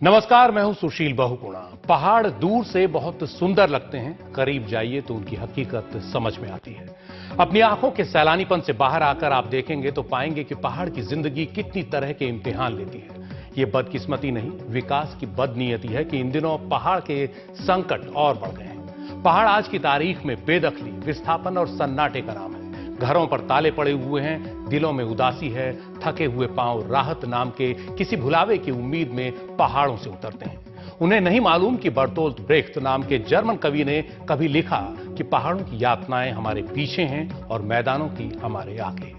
नमस्कार, मैं हूं सुशील बहुगुणा। पहाड़ दूर से बहुत सुंदर लगते हैं, करीब जाइए तो उनकी हकीकत समझ में आती है। अपनी आंखों के सैलानीपन से बाहर आकर आप देखेंगे तो पाएंगे कि पहाड़ की जिंदगी कितनी तरह के इम्तिहान लेती है। ये बदकिस्मती नहीं, विकास की बदनीयती है कि इन दिनों पहाड़ के संकट और बढ़ गए हैं। पहाड़ आज की तारीख में बेदखली, विस्थापन और सन्नाटे का नाम है। घरों पर ताले पड़े हुए हैं, दिलों में उदासी है, थके हुए पांव राहत नाम के किसी भुलावे की उम्मीद में पहाड़ों से उतरते हैं। उन्हें नहीं मालूम कि बर्तोल्ट ब्रेख्त नाम के जर्मन कवि ने कभी लिखा कि पहाड़ों की यातनाएं हमारे पीछे हैं और मैदानों की हमारे आगे।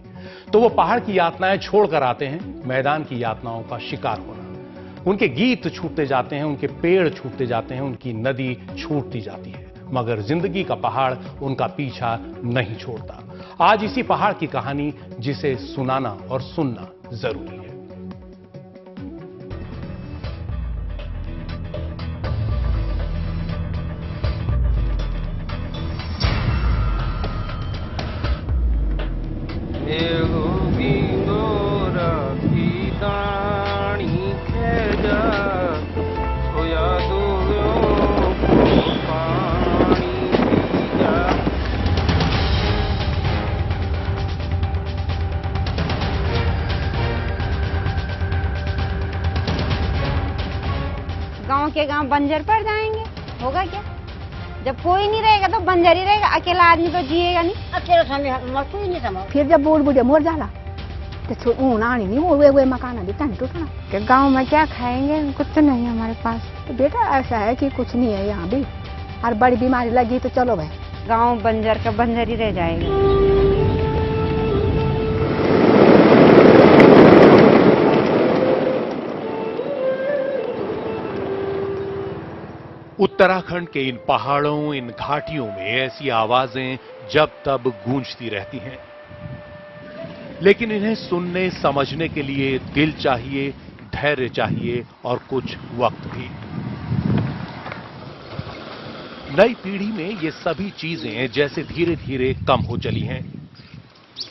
तो वो पहाड़ की यातनाएं छोड़कर आते हैं, मैदान की यातनाओं का शिकार होना। उनके गीत छूटते जाते हैं, उनके पेड़ छूटते जाते हैं, उनकी नदी छूटती जाती है, मगर जिंदगी का पहाड़ उनका पीछा नहीं छोड़ता। आज इसी पहाड़ की कहानी जिसे सुनाना और सुनना जरूरी है। गांव के गांव बंजर पड़ जाएंगे, होगा क्या? जब कोई नहीं रहेगा तो बंजर ही रहेगा, अकेला आदमी तो जिएगा नहीं। अकेला समय मरतू ही नहीं समा। फिर जब बूढ़ बूढ़े मर जाला तो आनी नहीं वे मकान भी तन टूटना कि गांव में क्या खाएंगे, कुछ तो नहीं हमारे पास। तो बेटा ऐसा है कि कुछ नहीं है यहाँ भी, और बड़ी बीमारी लगी तो चलो भाई गाँव बंजर का बंजर ही रह जाएगा। उत्तराखंड के इन पहाड़ों, इन घाटियों में ऐसी आवाजें जब तब गूंजती रहती हैं, लेकिन इन्हें सुनने समझने के लिए दिल चाहिए, धैर्य चाहिए और कुछ वक्त भी। नई पीढ़ी में ये सभी चीजें जैसे धीरे धीरे कम हो चली हैं,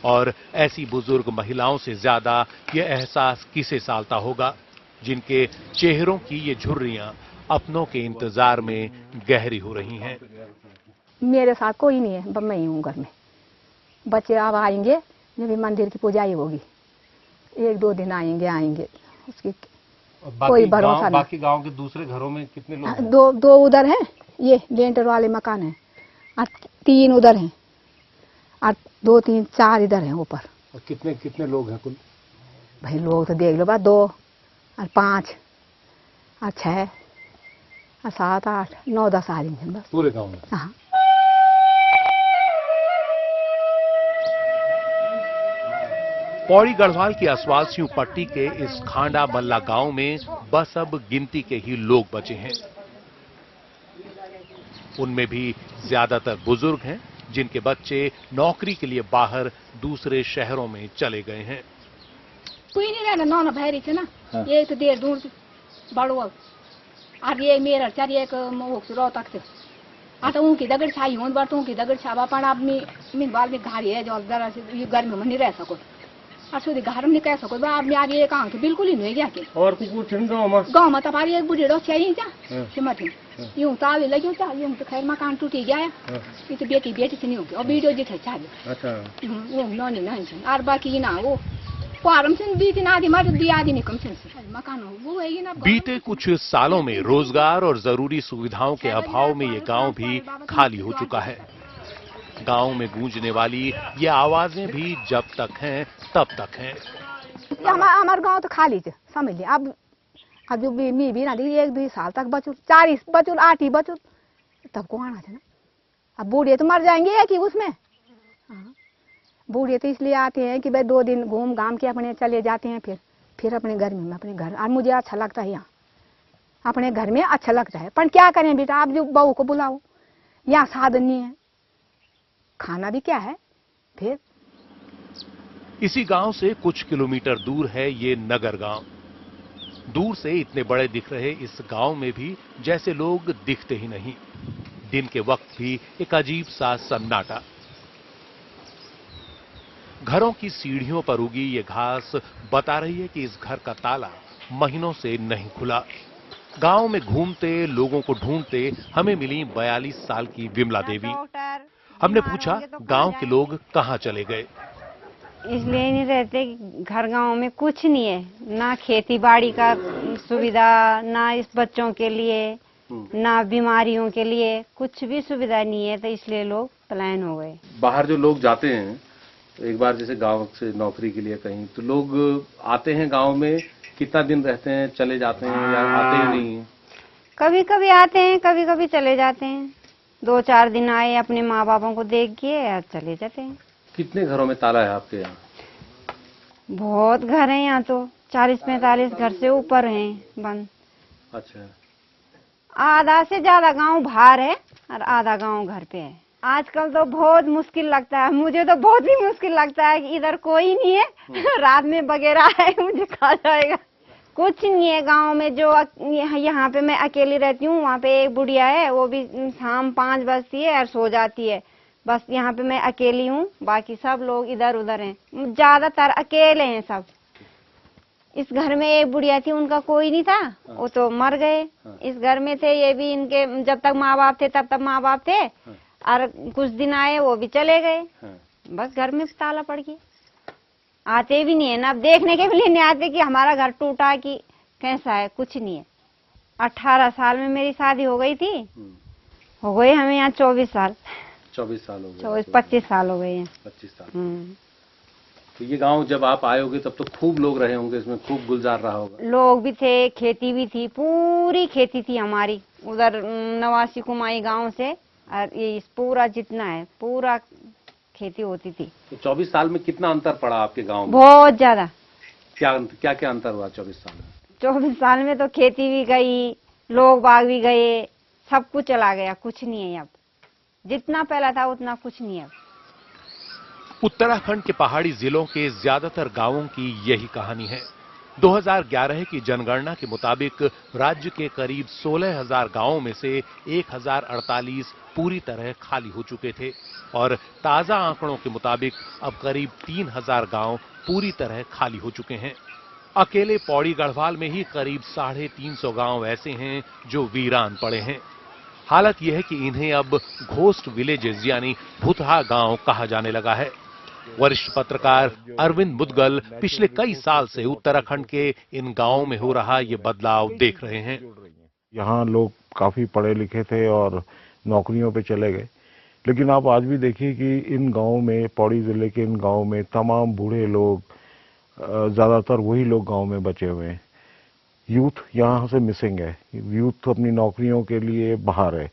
और ऐसी बुजुर्ग महिलाओं से ज्यादा ये एहसास किसे सालता होगा जिनके चेहरों की ये झुर्रियां अपनों के इंतजार में गहरी हो रही हैं। मेरे साथ कोई नहीं है, मैं ही हूँ घर में। बच्चे अब आएंगे जब मंदिर की पूजाई होगी, 1-2 दिन आएंगे उसकी कोई भरोसा नहीं। बाकी गांव के दूसरे घरों में कितने लोग हैं? दो उधर हैं, ये लेंटर वाले मकान हैं, और 3 उधर हैं, और 2, 3, 4 इधर हैं ऊपर। और कितने लोग हैं कुल? भाई लोग तो देख लो, बस 2 और 5 और 6 और 7, 8, 9, 10 आदमी हैं बस पूरे गांव में। हाँ। पौड़ी गढ़वाल की आसवासियों पट्टी के इस खांडा मल्ला गांव में बस अब गिनती के ही लोग बचे हैं। उनमें भी ज्यादातर बुजुर्ग हैं जिनके बच्चे नौकरी के लिए बाहर दूसरे शहरों में चले गए हैं। कोई नहीं रहना, नौना भैरी थे ना। हाँ। ये तो देर दूर बड़ो और ये मेरा चार एक रो तक थे आता उनकी दगड़ छाई हों बार तो उनकी दगड़ छावा पण अब मैं बाल में घारी है जो जरा से ये गर्मी में नहीं रह सको और सुधी घर में नहीं कह सको अब मैं आगे एक आंख बिल्कुल ही नहीं गया के और कुछ गाँव में तबारी एक बुढ़ी रो चाहिए जा सिमत यूं तो आवे लगे था यूं तो खैर मकान टूटी गया ये तो बेटी से नहीं होगी और वीडियो जी थे चाहिए। अच्छा वो नौनी नहीं और बाकी ना वो बीते कुछ सालों में रोजगार और जरूरी सुविधाओं के अभाव में ये गांव भी खाली हो चुका है। गांव में गूंजने वाली ये आवाजें भी जब तक हैं तब तक हैं। हमारा गांव तो खाली थे, समझ लिया। अब जो भी ना दी 1-2 साल तक बचुल 40 बचुल 8 ही बचुल तब को आना था ना। अब बूढ़े तो मर जाएंगे कि उसमें। बूढ़े तो इसलिए आते हैं कि भाई 2 दिन घूम घाम के अपने चले जाते हैं, फिर अपने घर में अपने घर। और मुझे अच्छा लगता है यहाँ अपने घर में अच्छा लगता है, पर क्या करें बेटा, आप जो बहू को बुलाओ यहाँ साधन नहीं है, खाना भी क्या है। फिर इसी गांव से कुछ किलोमीटर दूर है ये नगर गांव। दूर से इतने बड़े दिख रहे इस गांव में भी जैसे लोग दिखते ही नहीं। दिन के वक्त भी एक अजीब सा सन्नाटा। घरों की सीढ़ियों पर उगी ये घास बता रही है कि इस घर का ताला महीनों से नहीं खुला। गांव में घूमते लोगों को ढूंढते हमें मिली 42 साल की विमला देवी। हमने पूछा गांव के लोग कहां चले गए। इसलिए नहीं रहते कि घर गांव में कुछ नहीं है, ना खेती बाड़ी का सुविधा, ना इस बच्चों के लिए, ना बीमारियों के लिए, कुछ भी सुविधा नहीं है, तो इसलिए लोग पलायन हो गए। बाहर जो लोग जाते हैं एक बार जैसे गांव से नौकरी के लिए कहीं, तो लोग आते हैं गांव में, कितना दिन रहते हैं, चले जाते हैं या आते ही नहीं? कभी कभी आते हैं, कभी कभी चले जाते हैं। 2-4 दिन आए, अपने माँ बापों को देख के और चले जाते हैं। कितने घरों में ताला है आपके यहाँ? बहुत घर हैं यहाँ तो, 40-45 घर से ऊपर हैं बंद। अच्छा। आधा से ज्यादा गांव बाहर है और आधा गांव घर पे है। आजकल तो बहुत मुश्किल लगता है, मुझे तो बहुत ही मुश्किल लगता है कि इधर कोई नहीं है, रात में वगैरह है मुझे खा जाएगा। कुछ नहीं है गांव में, जो यहाँ पे मैं अकेली रहती हूँ, वहाँ पे एक बुढ़िया है, वो भी शाम 5 बजती है और सो जाती है। बस यहाँ पे मैं अकेली हूँ, बाकी सब लोग इधर उधर हैं, ज्यादातर अकेले हैं सब। इस घर में एक बुढ़िया थी, उनका कोई नहीं था, वो तो मर गए। इस घर में थे ये भी, इनके जब तक माँ बाप थे तब तक माँ बाप थे, और कुछ दिन आए वो भी चले गए। बस घर में ताला पड़ गया, आते भी नहीं है ना, अब देखने के लिए नहीं आते कि हमारा घर टूटा कि कैसा है, कुछ नहीं है। 18 साल में मेरी शादी हो गई थी, हो गए हमें यहाँ 24 साल। 24 साल हो गए? 25 साल हो गए हैं। 25 साल। तो ये गांव जब आप आए होगे तब तो खूब लोग रहे होंगे इसमें, खूब गुलजार रहा होगा। लोग भी थे, खेती भी थी, पूरी खेती थी हमारी उधर नवासी कुमाई गांव से, और ये पूरा जितना है पूरा खेती होती थी। तो 24 साल में कितना अंतर पड़ा आपके गांव में? बहुत ज्यादा। क्या क्या अंतर हुआ 24 साल में? 24 साल में तो खेती भी गई, लोग बाग भी गए, सब कुछ चला गया, कुछ नहीं है अब। जितना पहला था उतना कुछ नहीं है अब। उत्तराखंड के पहाड़ी जिलों के ज्यादातर गांवों की यही कहानी है। 2011 की जनगणना के मुताबिक राज्य के करीब 16,000 गांवों में से 1,048 पूरी तरह खाली हो चुके थे, और ताजा आंकड़ों के मुताबिक अब करीब 3,000 गांव पूरी तरह खाली हो चुके हैं। अकेले पौड़ी गढ़वाल में ही करीब 350 गांव ऐसे हैं जो वीरान पड़े हैं। हालत यह है कि इन्हें अब घोस्ट विलेजेस यानी भूतहा गांव कहा जाने लगा है। वरिष्ठ पत्रकार अरविंद मुदगल पिछले कई साल से उत्तराखंड के इन गांवों में हो रहा ये बदलाव देख रहे हैं। यहाँ लोग काफी पढ़े लिखे थे और नौकरियों पे चले गए, लेकिन आप आज भी देखिए कि इन गांवों में, पौड़ी जिले के इन गांवों में तमाम बूढ़े लोग, ज्यादातर वही लोग गांव में बचे हुए हैं। यूथ यहाँ से मिसिंग है, यूथ अपनी नौकरियों के लिए बाहर है।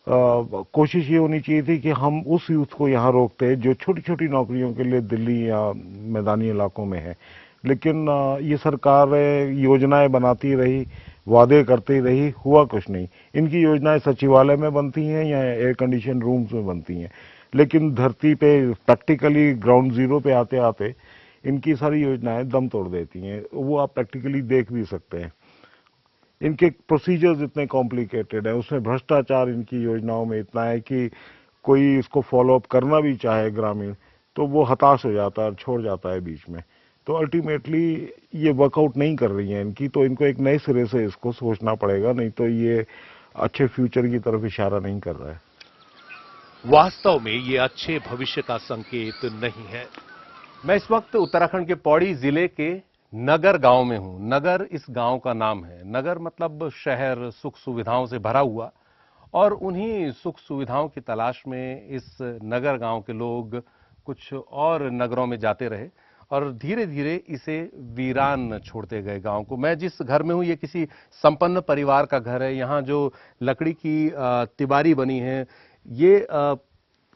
कोशिश ये होनी चाहिए थी कि हम उस यूथ को यहाँ रोकते जो छोटी छोटी नौकरियों के लिए दिल्ली या मैदानी इलाकों में है, लेकिन ये सरकार योजनाएं बनाती रही, वादे करती रही, हुआ कुछ नहीं। इनकी योजनाएं सचिवालय में बनती हैं या एयर कंडीशन रूम्स में बनती हैं, लेकिन धरती पे प्रैक्टिकली ग्राउंड जीरो पे आते आते इनकी सारी योजनाएं दम तोड़ देती हैं। वो आप प्रैक्टिकली देख भी सकते हैं। इनके प्रोसीजर्स इतने कॉम्प्लिकेटेड है, उसमें भ्रष्टाचार इनकी योजनाओं में इतना है कि कोई इसको फॉलो अप करना भी चाहे ग्रामीण तो वो हताश हो जाता है और छोड़ जाता है बीच में। तो अल्टीमेटली ये वर्कआउट नहीं कर रही है इनकी, तो इनको एक नए सिरे से इसको सोचना पड़ेगा, नहीं तो ये अच्छे फ्यूचर की तरफ इशारा नहीं कर रहा है। वास्तव में ये अच्छे भविष्य का संकेत नहीं है। मैं इस वक्त उत्तराखंड के पौड़ी जिले के नगर गांव में हूं। नगर इस गांव का नाम है। नगर मतलब शहर, सुख सुविधाओं से भरा हुआ, और उन्हीं सुख सुविधाओं की तलाश में इस नगर गांव के लोग कुछ और नगरों में जाते रहे और धीरे धीरे इसे वीरान छोड़ते गए गांव को। मैं जिस घर में हूं ये किसी संपन्न परिवार का घर है। यहाँ जो लकड़ी की तिबारी बनी है ये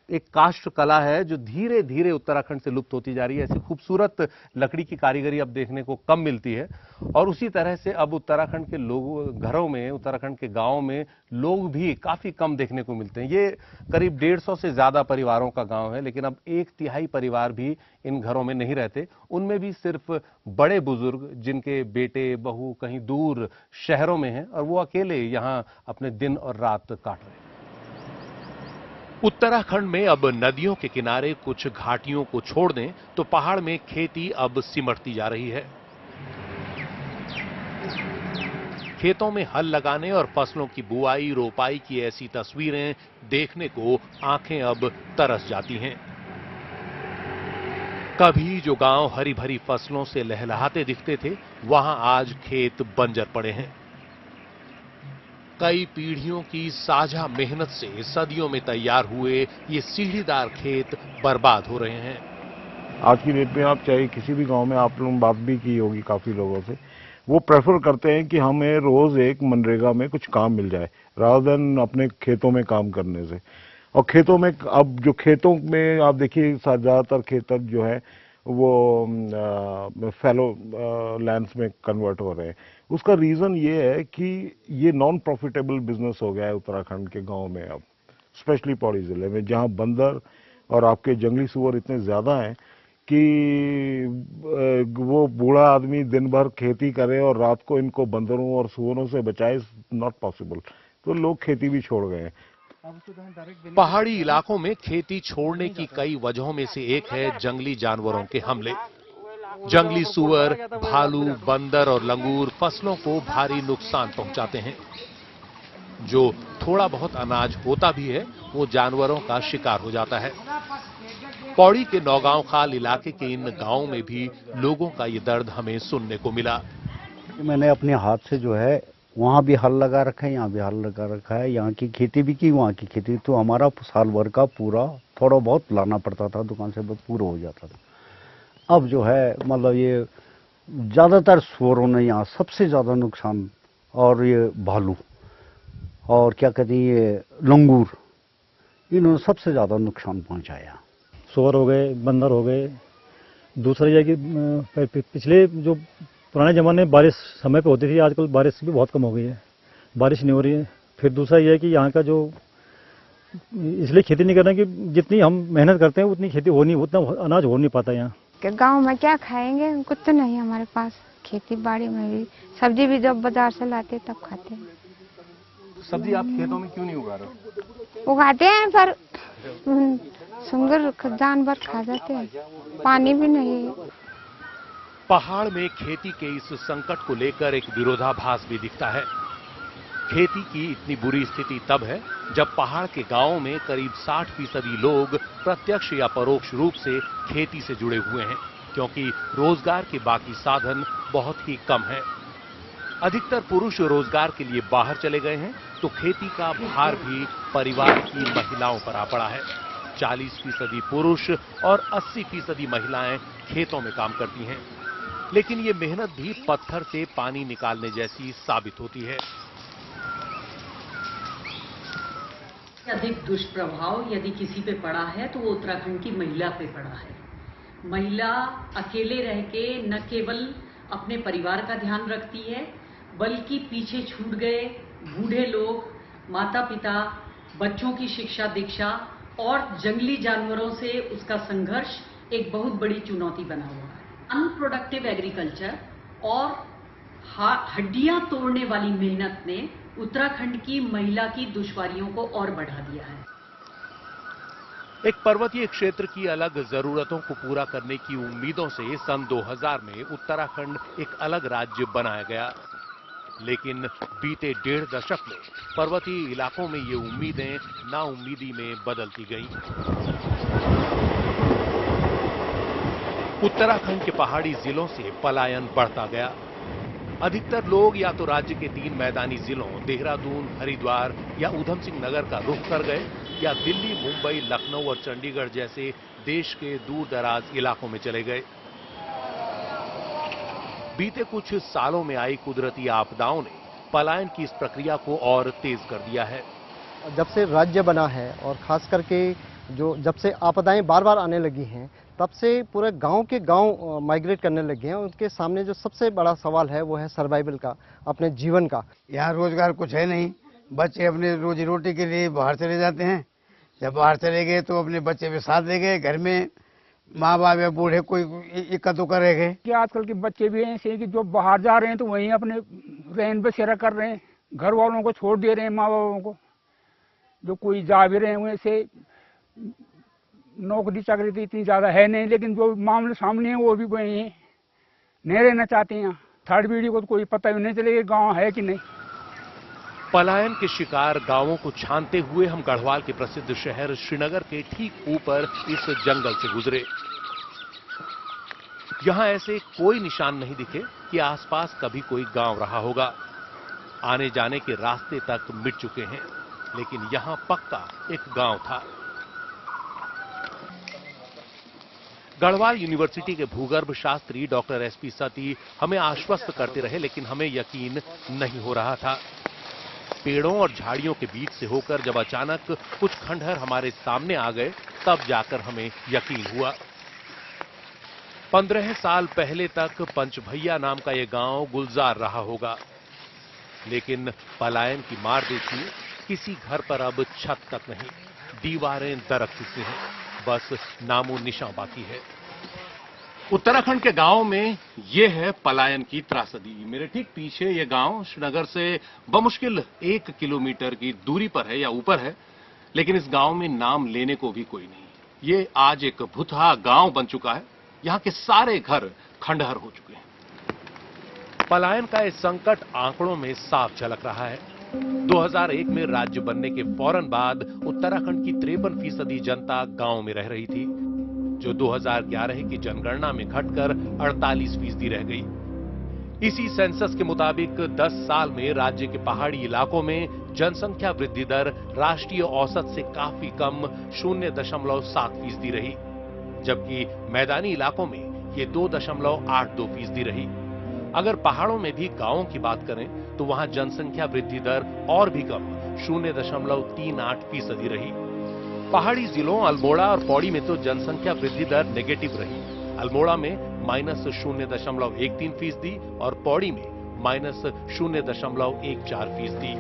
एक काष्ठ कला है जो धीरे धीरे उत्तराखंड से लुप्त होती जा रही है। ऐसी खूबसूरत लकड़ी की कारीगरी अब देखने को कम मिलती है, और उसी तरह से अब उत्तराखंड के लोगों घरों में, उत्तराखंड के गांवों में लोग भी काफी कम देखने को मिलते हैं। ये करीब 150 से ज्यादा परिवारों का गांव है, लेकिन अब 1/3 परिवार भी इन घरों में नहीं रहते। उनमें भी सिर्फ बड़े बुजुर्ग जिनके बेटे बहू कहीं दूर शहरों में हैं, और वो अकेले यहाँ अपने दिन और रात काट रहे हैं। उत्तराखंड में अब नदियों के किनारे कुछ घाटियों को छोड़ दें तो पहाड़ में खेती अब सिमटती जा रही है। खेतों में हल लगाने और फसलों की बुआई रोपाई की ऐसी तस्वीरें देखने को आंखें अब तरस जाती हैं। कभी जो गांव हरी भरी फसलों से लहलहाते दिखते थे, वहां आज खेत बंजर पड़े हैं। कई पीढ़ियों की साझा मेहनत से सदियों में तैयार हुए ये सीढ़ीदार खेत बर्बाद हो रहे हैं। आज की डेट में आप चाहे किसी भी गांव में आप लोग बात भी की होगी काफी लोगों से, वो प्रेफर करते हैं कि हमें रोज एक मनरेगा में कुछ काम मिल जाए रादर देन अपने खेतों में काम करने से। और खेतों में अब जो खेतों में आप देखिए ज्यादातर खेतर जो है वो फैलो लैंड्स में कन्वर्ट हो रहे हैं। उसका रीजन ये है कि ये नॉन प्रॉफिटेबल बिजनेस हो गया है उत्तराखंड के गांव में अब, स्पेशली पौड़ी जिले में, जहां बंदर और आपके जंगली सुअर इतने ज्यादा हैं कि वो बूढ़ा आदमी दिन भर खेती करे और रात को इनको बंदरों और सुअरों से बचाए, नॉट पॉसिबल। तो लोग खेती भी छोड़ गए हैं। पहाड़ी इलाकों में खेती छोड़ने की कई वजहों में से एक है जंगली जानवरों के हमले। जंगली सुअर, भालू, बंदर और लंगूर फसलों को भारी नुकसान पहुंचाते हैं। जो थोड़ा बहुत अनाज होता भी है, वो जानवरों का शिकार हो जाता है। पौड़ी के नौगांव खाल इलाके के इन गांवों में भी लोगों का ये दर्द हमें सुनने को मिला। मैंने अपने हाथ से जो है वहाँ भी हल लगा रखा है, यहाँ भी हल लगा रखा है, यहाँ की खेती भी की, वहाँ की खेती, तो हमारा साल भर का पूरा थोड़ा बहुत लाना पड़ता था दुकान से, बस पूरा हो जाता था। अब जो है मतलब ये ज्यादातर सुअरों ने यहाँ सबसे ज्यादा नुकसान, और ये भालू और क्या कहते हैं ये लंगूर, इन्होंने सबसे ज्यादा नुकसान पहुंचाया। सुअर हो गए, बंदर हो गए। दूसरा ये कि पिछले जो पुराने जमाने में बारिश समय पे होती थी, आजकल बारिश भी बहुत कम हो गई है, बारिश नहीं हो रही है। फिर दूसरा ये है कि यहाँ का जो इसलिए खेती नहीं कर रहे हैं कि जितनी हम मेहनत करते हैं उतनी खेती हो नहीं, उतना अनाज हो नहीं पाता यहाँ। गांव में क्या खाएंगे, कुछ तो नहीं हमारे पास। खेती बाड़ी में भी सब्जी भी जब बाजार से लाते तब खाते हैं। सब्जी आप खेतों में क्यों नहीं उगा रहे? उगाते हैं पर सुंगर जानवर खा जाते हैं, पानी भी नहीं। पहाड़ में खेती के इस संकट को लेकर एक विरोधाभास भी दिखता है। खेती की इतनी बुरी स्थिति तब है जब पहाड़ के गांवों में करीब 60% लोग प्रत्यक्ष या परोक्ष रूप से खेती से जुड़े हुए हैं, क्योंकि रोजगार के बाकी साधन बहुत ही कम हैं। अधिकतर पुरुष रोजगार के लिए बाहर चले गए हैं, तो खेती का भार भी परिवार की महिलाओं पर आ पड़ा है। 40% पुरुष और 80% महिलाएं खेतों में काम करती हैं, लेकिन ये मेहनत भी पत्थर से पानी निकालने जैसी साबित होती है। अधिक दुष्प्रभाव यदि किसी पे पड़ा है तो वो उत्तराखंड की महिला पे पड़ा है। महिला अकेले रह के न केवल अपने परिवार का ध्यान रखती है, बल्कि पीछे छूट गए बूढ़े लोग, माता पिता, बच्चों की शिक्षा दीक्षा और जंगली जानवरों से उसका संघर्ष एक बहुत बड़ी चुनौती बना हुआ है। अनप्रोडक्टिव एग्रीकल्चर और हड्डियां तोड़ने वाली मेहनत ने उत्तराखंड की महिला की दुश्वारियों को और बढ़ा दिया है। एक पर्वतीय क्षेत्र की अलग जरूरतों को पूरा करने की उम्मीदों से सन 2000 में उत्तराखंड एक अलग राज्य बनाया गया, लेकिन बीते 1.5 दशक में पर्वतीय इलाकों में ये उम्मीदें नाउम्मीदी में बदलती गईं। उत्तराखंड के पहाड़ी जिलों से पलायन बढ़ता गया। अधिकतर लोग या तो राज्य के 3 मैदानी जिलों देहरादून, हरिद्वार या ऊधम सिंह नगर का रुख कर गए, या दिल्ली, मुंबई, लखनऊ और चंडीगढ़ जैसे देश के दूर दराज इलाकों में चले गए। बीते कुछ सालों में आई कुदरती आपदाओं ने पलायन की इस प्रक्रिया को और तेज कर दिया है। जब से राज्य बना है और खास करके जब से आपदाएं बार बार आने लगी हैं, तब से पूरे गांव के गांव माइग्रेट करने लगे हैं। उनके सामने जो सबसे बड़ा सवाल है वो है सर्वाइवल का, अपने जीवन का। यहाँ रोजगार कुछ है नहीं, बच्चे अपने रोजी रोटी के लिए बाहर चले जाते हैं। जब बाहर चले गए तो अपने बच्चे भी साथ ले गए, घर में माँ बाप या बूढ़े कोई इक्का दुक्का रह गए। कि आजकल के बच्चे भी ऐसे कि जो बाहर जा रहे हैं तो वहीं अपने रहन बसेरा कर रहे हैं, घर वालों को छोड़ दे रहे हैं, माँ बापों को। जो कोई जा भी रहे हैं वैसे नौकरी चाकरी तो इतनी ज्यादा है नहीं, लेकिन जो मामले सामने है वो भी वही है, नहीं रहना चाहते हैं। थर्ड पीढ़ी को तो कोई पता ही नहीं चलेगा गांव है कि नहीं। पलायन के शिकार गांवों को छानते हुए हम गढ़वाल के प्रसिद्ध शहर श्रीनगर के ठीक ऊपर इस जंगल से गुजरे। यहां ऐसे कोई निशान नहीं दिखे कि आसपास कभी कोई गांव रहा होगा। आने जाने के रास्ते तक मिट चुके हैं, लेकिन यहां पक्का एक गांव था। गढ़वाल यूनिवर्सिटी के भूगर्भ शास्त्री डॉक्टर एसपी सती हमें आश्वस्त करते रहे, लेकिन हमें यकीन नहीं हो रहा था। पेड़ों और झाड़ियों के बीच से होकर जब अचानक कुछ खंडहर हमारे सामने आ गए, तब जाकर हमें यकीन हुआ। 15 साल पहले तक पंचभैया नाम का यह गांव गुलजार रहा होगा, लेकिन पलायन की मार देखिए, किसी घर पर अब छत तक नहीं, दीवारें दरक चुकी हैं, बस नामो निशान बाकी है। उत्तराखंड के गांव में यह है पलायन की त्रासदी। मेरे ठीक पीछे यह गांव श्रीनगर से बमुश्किल 1 किलोमीटर की दूरी पर है या ऊपर है, लेकिन इस गांव में नाम लेने को भी कोई नहीं। ये आज एक भुतहा गांव बन चुका है। यहां के सारे घर खंडहर हो चुके हैं। पलायन का यह संकट आंकड़ों में साफ झलक रहा है। 2001 में राज्य बनने के फौरन बाद उत्तराखंड की 53% जनता गांव में रह रही थी, जो 2011 की जनगणना में घटकर 48% रह गई। इसी सेंसस के मुताबिक 10 साल में राज्य के पहाड़ी इलाकों में जनसंख्या वृद्धि दर राष्ट्रीय औसत से काफी कम 0.7% रही, जबकि मैदानी इलाकों में ये 2.82% रही। अगर पहाड़ों में भी गांवों की बात करें तो वहां जनसंख्या वृद्धि दर और भी कम 0.38% रही। पहाड़ी जिलों अल्मोड़ा और पौड़ी में तो जनसंख्या वृद्धि दर नेगेटिव रही। अल्मोड़ा में -0.13% और पौड़ी में -0.14%।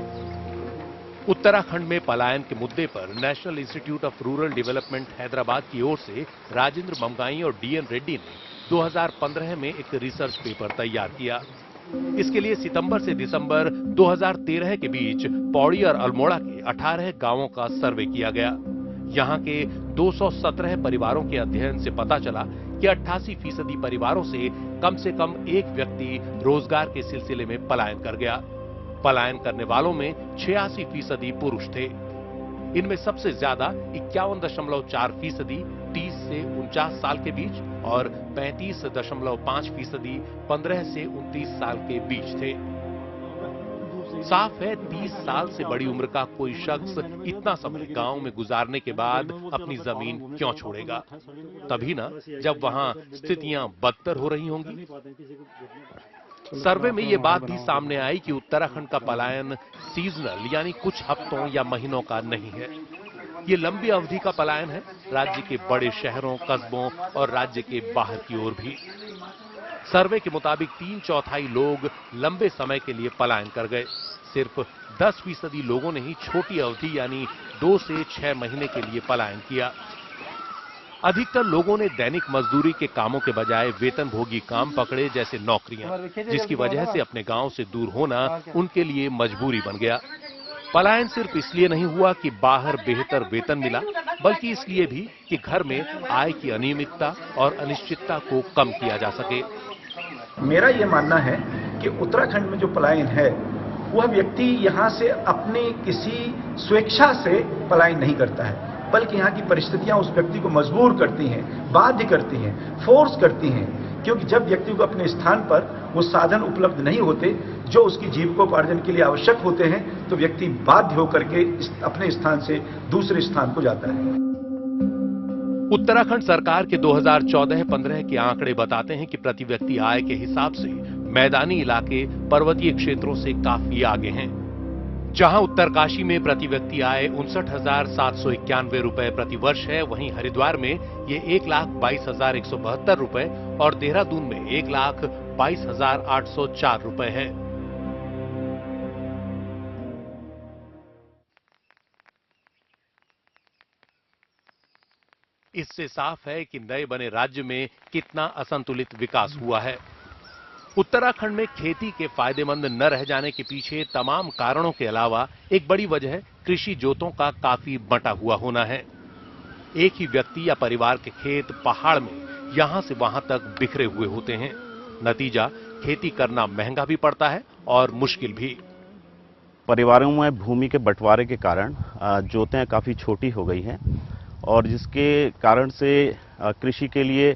उत्तराखंड में पलायन के मुद्दे पर national institute of rural development Hyderabad की ओर से राजेंद्र ममगाई और डीएन रेड्डी ने 2015 में एक रिसर्च पेपर तैयार किया। इसके लिए सितंबर से दिसंबर 2013 के बीच पौड़ी और अल्मोड़ा के 18 गांवों का सर्वे किया गया। यहां के 217 परिवारों के अध्ययन से पता चला कि 88% परिवारों से कम एक व्यक्ति रोजगार के सिलसिले में पलायन कर गया। पलायन करने वालों में 86% पुरुष थे। इनमें सबसे ज्यादा 51.4% 30 से 49 साल के बीच और 35.5% 15 से 29 साल के बीच थे। साफ है 30 साल से बड़ी उम्र का कोई शख्स इतना समय गांव में गुजारने के बाद अपनी जमीन क्यों छोड़ेगा? तभी ना जब वहां स्थितियां बदतर हो रही होंगी। सर्वे में ये बात भी सामने आई कि उत्तराखंड का पलायन सीजनल यानी कुछ हफ्तों या महीनों का नहीं है। ये लंबी अवधि का पलायन है, राज्य के बड़े शहरों, कस्बों और राज्य के बाहर की ओर भी। सर्वे के मुताबिक 3/4 लोग लंबे समय के लिए पलायन कर गए। सिर्फ 10% लोगों ने ही छोटी अवधि यानी 2 से 6 महीने के लिए पलायन किया। अधिकतर लोगों ने दैनिक मजदूरी के कामों के बजाय वेतनभोगी काम पकड़े, जैसे नौकरियां, जिसकी वजह से अपने गांव से दूर होना उनके लिए मजबूरी बन गया। पलायन सिर्फ इसलिए नहीं हुआ कि बाहर बेहतर वेतन मिला, बल्कि इसलिए भी कि घर में आय की अनियमितता और अनिश्चितता को कम किया जा सके। मेरा यह मानना है कि उत्तराखंड में जो पलायन है वह व्यक्ति यहाँ से अपनी किसी स्वेच्छा से पलायन नहीं करता है, बल्कि यहाँ की परिस्थितियां उस व्यक्ति को मजबूर करती हैं, बाध्य करती हैं, फोर्स करती हैं। क्योंकि जब व्यक्ति को अपने स्थान पर वो साधन उपलब्ध नहीं होते जो उसकी जीविकोपार्जन के लिए आवश्यक होते हैं, तो व्यक्ति बाध्य होकर के अपने स्थान से दूसरे स्थान को जाता है। उत्तराखंड सरकार के 2014-15 के आंकड़े बताते हैं कि प्रति व्यक्ति आय के हिसाब से मैदानी इलाके पर्वतीय क्षेत्रों से काफी आगे हैं। जहां उत्तरकाशी में प्रति व्यक्ति आय 59,791 रुपए प्रति वर्ष है, वहीं हरिद्वार में ये 1,22,172 रुपए और देहरादून में 1,22,804 रुपए है। इससे साफ है कि नए बने राज्य में कितना असंतुलित विकास हुआ है। उत्तराखंड में खेती के फायदेमंद न रह जाने के पीछे तमाम कारणों के अलावा एक बड़ी वजह कृषि जोतों का काफी बंटा हुआ होना है। एक ही व्यक्ति या परिवार के खेत पहाड़ में यहां से वहां तक बिखरे हुए होते हैं। नतीजा खेती करना महंगा भी पड़ता है और मुश्किल भी। परिवारों में भूमि के बंटवारे के कारण जोतें काफ़ी छोटी हो गई हैं और जिसके कारण से कृषि के लिए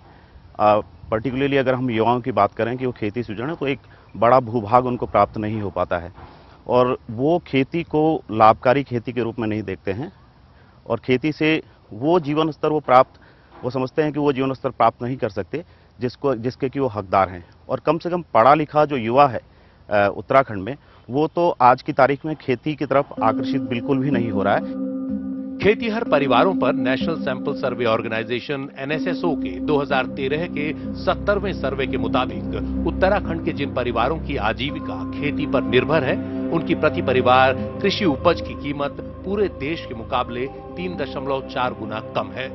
पर्टिकुलरली अगर हम युवाओं की बात करें कि वो खेती से जुड़े तो एक बड़ा भूभाग उनको प्राप्त नहीं हो पाता है और वो खेती को लाभकारी खेती के रूप में नहीं देखते हैं और खेती से वो जीवन स्तर वो समझते हैं कि वो जीवन स्तर प्राप्त नहीं कर सकते जिसके कि वो हकदार हैं। और कम से कम पढ़ा लिखा जो युवा है उत्तराखंड में वो तो आज की तारीख में खेती की तरफ आकर्षित बिल्कुल भी नहीं हो रहा है। खेतीहर परिवारों पर national sample survey organisation NSSO के 2013 के 70वें सर्वे के मुताबिक उत्तराखंड के जिन परिवारों की आजीविका खेती पर निर्भर है उनकी प्रति परिवार कृषि उपज की कीमत पूरे देश के मुकाबले 3.4 गुना कम है।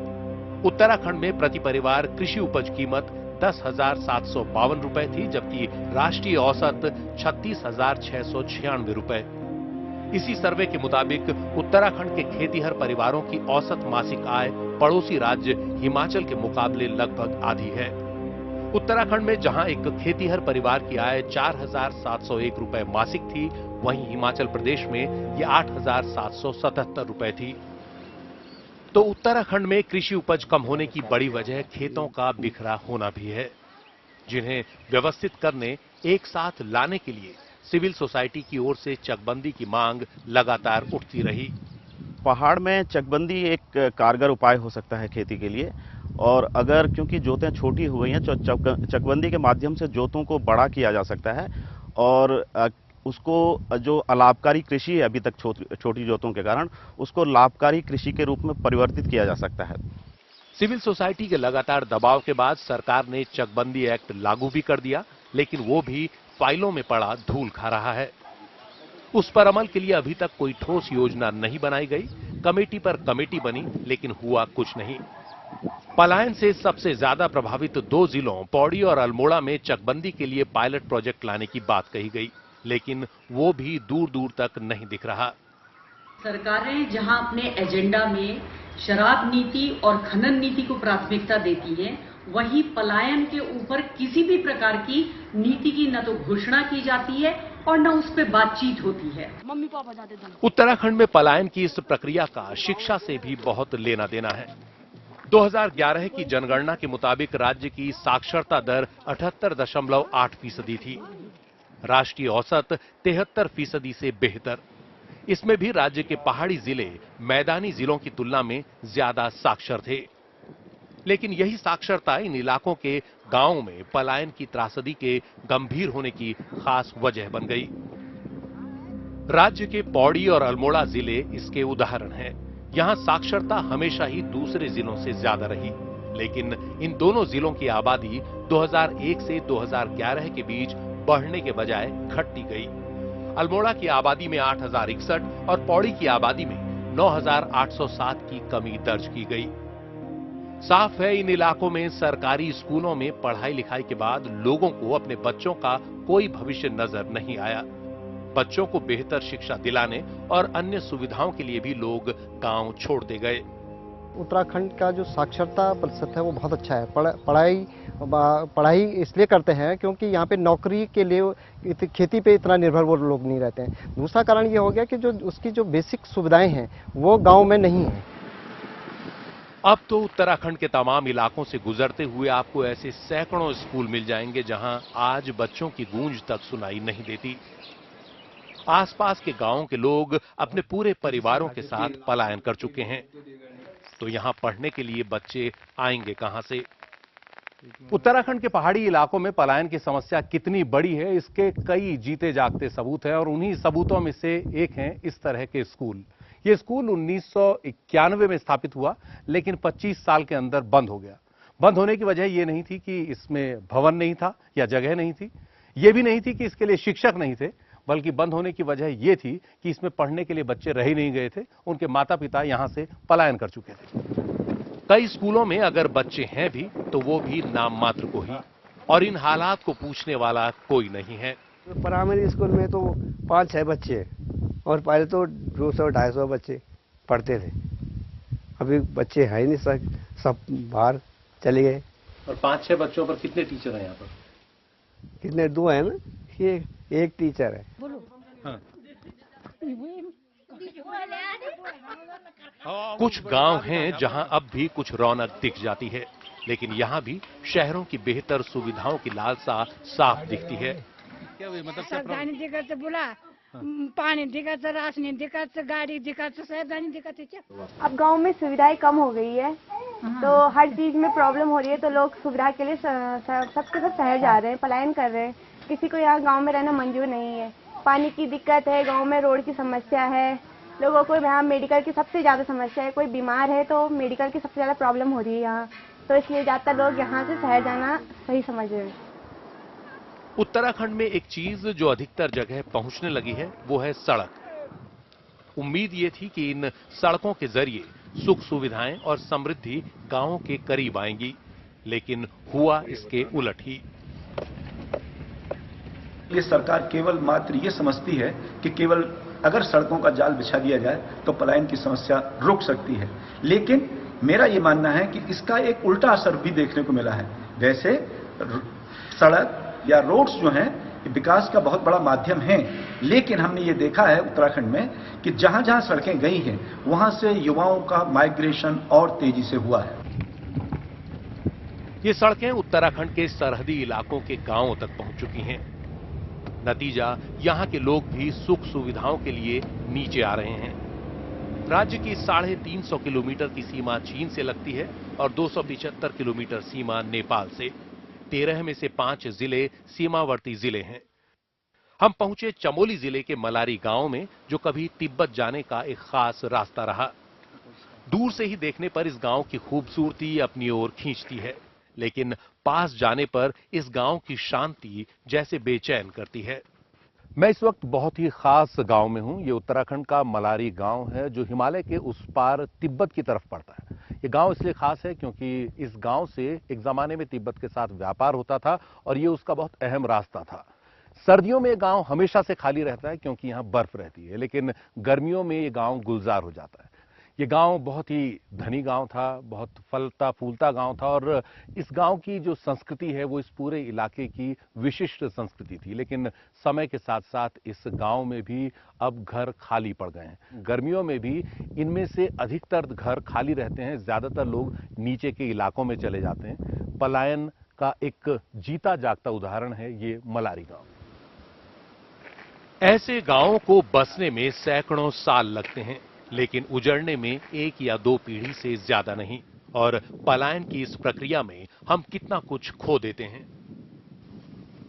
उत्तराखंड में प्रति परिवार कृषि उपज कीमत 10,752 रुपए थी जबकि राष्ट्रीय औसत 36,696 रुपए। इसी सर्वे के मुताबिक उत्तराखंड के खेतीहर परिवारों की औसत मासिक आय पड़ोसी राज्य हिमाचल के मुकाबले लगभग आधी है। उत्तराखंड में जहां एक खेतीहर परिवार की आय 4,701 रुपए मासिक थी वहीं हिमाचल प्रदेश में ये 8,777 रुपए थी। तो उत्तराखंड में कृषि उपज कम होने की बड़ी वजह खेतों का बिखरा होना भी है जिन्हें व्यवस्थित करने एक साथ लाने के लिए सिविल सोसाइटी की ओर से चकबंदी की मांग लगातार उठती रही। पहाड़ में चकबंदी एक कारगर उपाय हो सकता है खेती के लिए और अगर क्योंकि जोतें छोटी हो गई हैं तो चकबंदी के माध्यम से जोतों को बड़ा किया जा सकता है और उसको जो अलाभकारी कृषि है अभी तक छोटी जोतों के कारण उसको लाभकारी कृषि के रूप में परिवर्तित किया जा सकता है। सिविल सोसाइटी के लगातार दबाव के बाद सरकार ने चकबंदी एक्ट लागू भी कर दिया लेकिन वो भी फाइलों में पड़ा धूल खा रहा है। उस पर अमल के लिए अभी तक कोई ठोस योजना नहीं बनाई गई। कमेटी पर कमेटी बनी लेकिन हुआ कुछ नहीं। पलायन से सबसे ज्यादा प्रभावित 2 जिलों पौड़ी और अल्मोड़ा में चकबंदी के लिए पायलट प्रोजेक्ट लाने की बात कही गई लेकिन वो भी दूर दूर तक नहीं दिख रहा। सरकारें जहां अपने एजेंडा में शराब नीति और खनन नीति को प्राथमिकता देती हैं, वहीं पलायन के ऊपर किसी भी प्रकार की नीति की न तो घोषणा की जाती है और न उस पर बातचीत होती है। मम्मी पापा जाते थे। उत्तराखंड में पलायन की इस प्रक्रिया का शिक्षा से भी बहुत लेना देना है। 2011 की जनगणना के मुताबिक राज्य की साक्षरता दर 78.8% थी। राष्ट्रीय औसत 73% से बेहतर। इसमें भी राज्य के पहाड़ी जिले मैदानी जिलों की तुलना में ज्यादा साक्षर थे लेकिन यही साक्षरता इन इलाकों के गांवों में पलायन की त्रासदी के गंभीर होने की खास वजह बन गई। राज्य के पौड़ी और अल्मोड़ा जिले इसके उदाहरण हैं। यहां साक्षरता हमेशा ही दूसरे जिलों से ज्यादा रही लेकिन इन दोनों जिलों की आबादी 2001 से 2011 के बीच बढ़ने के बजाय घटती गई। अल्मोड़ा की आबादी में 8,061 और पौड़ी की आबादी में 9,807 की कमी दर्ज की गई। साफ है इन इलाकों में सरकारी स्कूलों में पढ़ाई लिखाई के बाद लोगों को अपने बच्चों का कोई भविष्य नजर नहीं आया। बच्चों को बेहतर शिक्षा दिलाने और अन्य सुविधाओं के लिए भी लोग गांव छोड़ते गए। उत्तराखंड का जो साक्षरता प्रतिशत है वो बहुत अच्छा है। पढ़ाई इसलिए करते हैं क्योंकि यहाँ पे नौकरी के लिए खेती पे इतना निर्भर वो लोग नहीं रहते हैं। दूसरा कारण ये हो गया कि जो उसकी जो बेसिक सुविधाएं हैं वो गांव में नहीं है। अब तो उत्तराखंड के तमाम इलाकों से गुजरते हुए आपको ऐसे सैकड़ों स्कूल मिल जाएंगे जहां आज बच्चों की गूंज तक सुनाई नहीं देती। आसपास के गांवों के लोग अपने पूरे परिवारों के साथ पलायन कर चुके हैं तो यहां पढ़ने के लिए बच्चे आएंगे कहां से? उत्तराखंड के पहाड़ी इलाकों में पलायन की समस्या कितनी बड़ी है इसके कई जीते जागते सबूत हैं और उन्हीं सबूतों में से एक हैं इस तरह के स्कूल। ये स्कूल 1991 में स्थापित हुआ लेकिन 25 साल के अंदर बंद हो गया। बंद होने की वजह ये नहीं थी कि इसमें भवन नहीं था या जगह नहीं थी, ये भी नहीं थी कि इसके लिए शिक्षक नहीं थे, बल्कि बंद होने की वजह यह थी कि इसमें पढ़ने के लिए बच्चे रह ही नहीं गए थे। उनके माता पिता यहां से पलायन कर चुके थे। कई स्कूलों में अगर बच्चे हैं भी तो वो भी नाम मात्र को ही और इन हालात को पूछने वाला कोई नहीं है। प्राइमरी स्कूल में तो 5-6 बच्चे और पहले तो 200-250 बच्चे पढ़ते थे। अभी बच्चे है ही नहीं, सब बाहर चले गए। और 5-6 बच्चों पर कितने टीचर हैं यहाँ पर? कितने दो है ना, ये एक टीचर है। कुछ गांव हैं जहां अब भी कुछ रौनक दिख जाती है, लेकिन यहां भी शहरों की बेहतर सुविधाओं की लालसा साफ दिखती है। सावधानी दिक्कत बोला, पानी दिक्कत, राशन दिक्कत, गाड़ी दिक्कत, सावधानी दिक्कत। अब गांव में सुविधाएं कम हो गई है, तो हर चीज में प्रॉब्लम हो रही है, तो लोग सुविधा के लिए सबके सब शहर जा रहे हैं, पलायन कर रहे हैं। किसी को यहाँ गांव में रहना मंजूर नहीं है। पानी की दिक्कत है, गांव में रोड की समस्या है, लोगों को यहाँ मेडिकल की सबसे ज्यादा समस्या है। कोई बीमार है तो मेडिकल की सबसे ज्यादा प्रॉब्लम हो रही है यहाँ, तो इसलिए ज्यादातर लोग यहाँ से शहर जाना सही समझ रहे हैं। उत्तराखंड में एक चीज जो अधिकतर जगह पहुंचने लगी है वो है सड़क। उम्मीद ये थी कि इन सड़कों के जरिए सुख सुविधाएं और समृद्धि गांवों के करीब आएंगी, लेकिन हुआ इसके उलट ही। ये सरकार केवल मात्र ये समझती है कि केवल अगर सड़कों का जाल बिछा दिया जाए तो पलायन की समस्या रुक सकती है, लेकिन मेरा ये मानना है कि इसका एक उल्टा असर भी देखने को मिला है। वैसे सड़क या रोड्स जो हैं विकास का बहुत बड़ा माध्यम है, लेकिन हमने ये देखा है उत्तराखंड में कि जहां जहां सड़कें गई हैं वहां से युवाओं का माइग्रेशन और तेजी से हुआ है। ये सड़कें उत्तराखंड के सरहदी इलाकों के गांवों तक पहुंच चुकी हैं। नतीजा, यहां के लोग भी सुख सुविधाओं के लिए नीचे आ रहे हैं। राज्य की 350 किलोमीटर की सीमा चीन से लगती है और 275 किलोमीटर सीमा नेपाल से। 13 में से 5 जिले सीमावर्ती जिले हैं। हम पहुंचे चमोली जिले के मलारी गांव में, जो कभी तिब्बत जाने का एक खास रास्ता रहा। दूर से ही देखने पर इस गांव की खूबसूरती अपनी ओर खींचती है, लेकिन पास जाने पर इस गांव की शांति जैसे बेचैन करती है। मैं इस वक्त बहुत ही खास गांव में हूं। ये उत्तराखंड का मलारी गांव है, जो हिमालय के उस पार तिब्बत की तरफ पड़ता है। ये गांव इसलिए खास है क्योंकि इस गांव से एक जमाने में तिब्बत के साथ व्यापार होता था और ये उसका बहुत अहम रास्ता था। सर्दियों में ये गांव हमेशा से खाली रहता है क्योंकि यहां बर्फ रहती है, लेकिन गर्मियों में ये गांव गुलजार हो जाता है। ये गांव बहुत ही धनी गांव था, बहुत फलता फूलता गांव था और इस गांव की जो संस्कृति है वो इस पूरे इलाके की विशिष्ट संस्कृति थी। लेकिन समय के साथ साथ इस गांव में भी अब घर खाली पड़ गए हैं। गर्मियों में भी इनमें से अधिकतर घर खाली रहते हैं, ज्यादातर लोग नीचे के इलाकों में चले जाते हैं। पलायन का एक जीता जागता उदाहरण है ये मलारी गांव। ऐसे गांवों को बसने में सैकड़ों साल लगते हैं, लेकिन उजड़ने में 1 या 2 पीढ़ी से ज्यादा नहीं। और पलायन की इस प्रक्रिया में हम कितना कुछ खो देते हैं।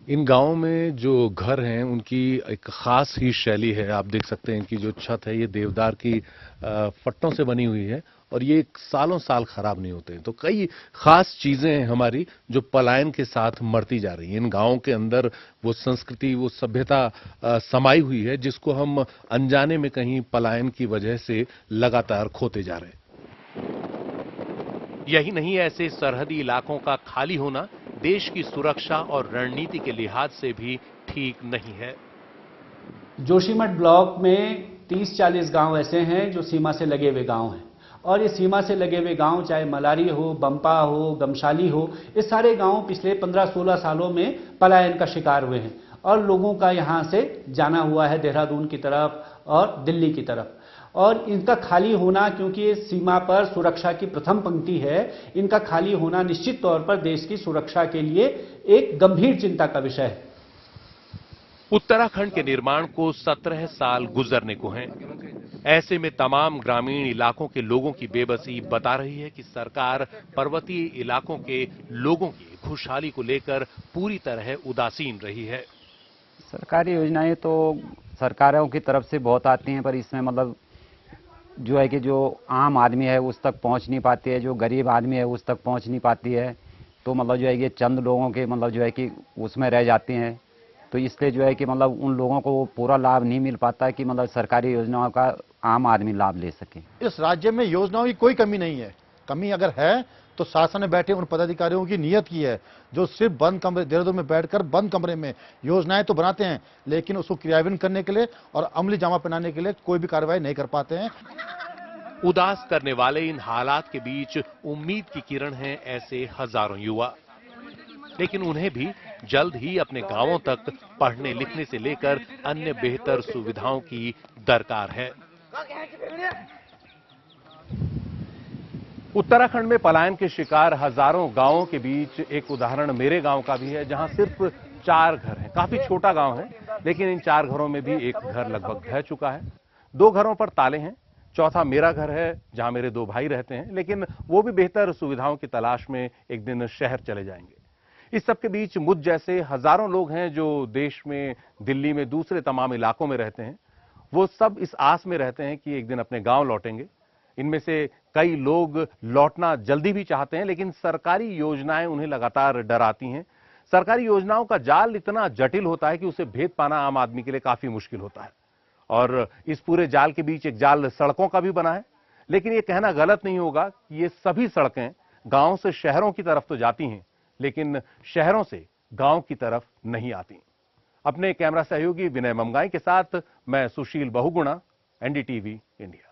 इन गांवों में जो घर हैं उनकी एक खास ही शैली है। आप देख सकते हैं कि जो छत है ये देवदार की फट्टों से बनी हुई है और ये सालों साल खराब नहीं होते। तो कई खास चीजें हैं हमारी जो पलायन के साथ मरती जा रही हैं। इन गांवों के अंदर वो संस्कृति, वो सभ्यता समाई हुई है जिसको हम अनजाने में कहीं पलायन की वजह से लगातार खोते जा रहे हैं। यही नहीं, ऐसे सरहदी इलाकों का खाली होना देश की सुरक्षा और रणनीति के लिहाज से भी ठीक नहीं है। जोशीमठ ब्लॉक में 30-40 गांव ऐसे हैं जो सीमा से लगे हुए गांव हैं, और ये सीमा से लगे हुए गांव चाहे मलारी हो, बंपा हो, गमशाली हो, ये सारे गांव पिछले 15-16 सालों में पलायन का शिकार हुए हैं और लोगों का यहां से जाना हुआ है देहरादून की तरफ और दिल्ली की तरफ। और इनका खाली होना, क्योंकि ये सीमा पर सुरक्षा की प्रथम पंक्ति है, इनका खाली होना निश्चित तौर पर देश की सुरक्षा के लिए एक गंभीर चिंता का विषय है। उत्तराखंड के निर्माण को 17 साल गुजरने को हैं। ऐसे में तमाम ग्रामीण इलाकों के लोगों की बेबसी बता रही है कि सरकार पर्वतीय इलाकों के लोगों की खुशहाली को लेकर पूरी तरह उदासीन रही है। सरकारी योजनाएं तो सरकारों की तरफ से बहुत आती हैं, पर इसमें मतलब जो है कि जो आम आदमी है उस तक पहुंच नहीं पाती है, जो गरीब आदमी है उस तक पहुंच नहीं पाती है। तो मतलब जो है कि चंद लोगों के मतलब जो है कि उसमें रह जाते हैं। तो इसलिए जो है कि मतलब उन लोगों को पूरा लाभ नहीं मिल पाता कि मतलब सरकारी योजनाओं का आम आदमी लाभ ले सके। इस राज्य में योजनाओं की कोई कमी नहीं है। कमी अगर है तो शासन में बैठे उन पदाधिकारियों की नीयत की है, जो सिर्फ बंद कमरे, देहरादून में बैठकर बंद कमरे में योजनाएं तो बनाते हैं, लेकिन उसको क्रियान्वयन करने के लिए और अमली जामा पहनाने के लिए कोई भी कार्रवाई नहीं कर पाते हैं। उदास करने वाले इन हालात के बीच उम्मीद की किरण है ऐसे हजारों युवा, लेकिन उन्हें भी जल्द ही अपने गांवों तक पढ़ने लिखने से लेकर अन्य बेहतर सुविधाओं की दरकार है। उत्तराखंड में पलायन के शिकार हजारों गांवों के बीच एक उदाहरण मेरे गांव का भी है, जहां सिर्फ 4 घर हैं। काफी छोटा गांव है, लेकिन इन 4 घरों में भी एक घर लगभग ढह चुका है। 2 घरों पर ताले हैं, चौथा मेरा घर है जहां मेरे 2 भाई रहते हैं, लेकिन वो भी बेहतर सुविधाओं की तलाश में एक दिन शहर चले जाएंगे। इस सब के बीच मुझ जैसे हजारों लोग हैं जो देश में, दिल्ली में, दूसरे तमाम इलाकों में रहते हैं। वो सब इस आस में रहते हैं कि एक दिन अपने गांव लौटेंगे। इनमें से कई लोग लौटना जल्दी भी चाहते हैं, लेकिन सरकारी योजनाएं उन्हें लगातार डराती हैं। सरकारी योजनाओं का जाल इतना जटिल होता है कि उसे भेद पाना आम आदमी के लिए काफी मुश्किल होता है। और इस पूरे जाल के बीच एक जाल सड़कों का भी बना है, लेकिन यह कहना गलत नहीं होगा कि ये सभी सड़कें गांव से शहरों की तरफ तो जाती हैं, लेकिन शहरों से गांव की तरफ नहीं आती। अपने कैमरा सहयोगी विनय ममगाई के साथ मैं सुशील बहुगुणा, एनडीटीवी इंडिया।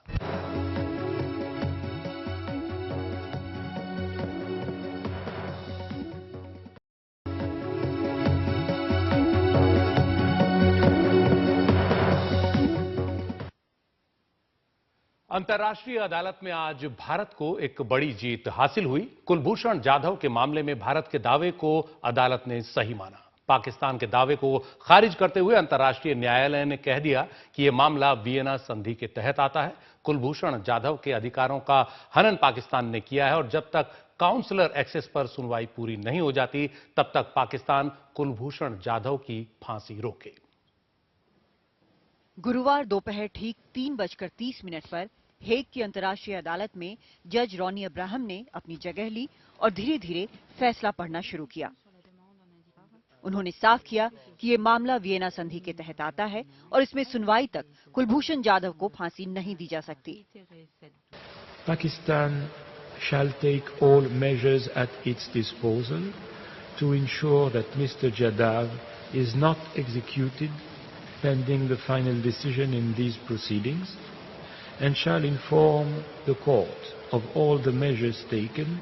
अंतर्राष्ट्रीय अदालत में आज भारत को एक बड़ी जीत हासिल हुई। कुलभूषण जाधव के मामले में भारत के दावे को अदालत ने सही माना। पाकिस्तान के दावे को खारिज करते हुए अंतर्राष्ट्रीय न्यायालय ने कह दिया कि यह मामला वियना संधि के तहत आता है। कुलभूषण जाधव के अधिकारों का हनन पाकिस्तान ने किया है और जब तक काउंसलर एक्सेस पर सुनवाई पूरी नहीं हो जाती, तब तक पाकिस्तान कुलभूषण जाधव की फांसी रोके। गुरुवार दोपहर ठीक 3:30 पर हेग की अंतर्राष्ट्रीय अदालत में जज रॉनी अब्राहम ने अपनी जगह ली और धीरे धीरे फैसला पढ़ना शुरू किया। उन्होंने साफ किया कि ये मामला वियना संधि के तहत आता है और इसमें सुनवाई तक कुलभूषण जाधव को फांसी नहीं दी जा सकती। Pakistan shall take all measures at its disposal to ensure that Mr. Jadav is not executed pending the final decision in these proceedings, and shall inform the court of all the measures taken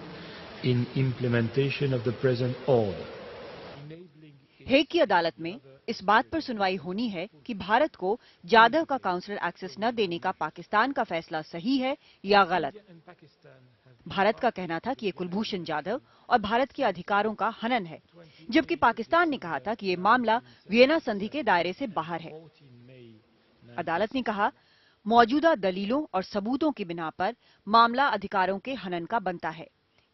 in implementation of the present order. Hague की अदालत में इस बात पर सुनवाई होनी है कि भारत को जाधव का काउंसलर एक्सेस न देने का पाकिस्तान का फैसला सही है या गलत। भारत का कहना था कि ये कुलभूषण जाधव और भारत के अधिकारों का हनन है, जबकि पाकिस्तान ने कहा था कि ये मामला वियना संधि के दायरे से बाहर है। अदालत ने कहा, मौजूदा दलीलों और सबूतों की बिना पर मामला अधिकारों के हनन का बनता है।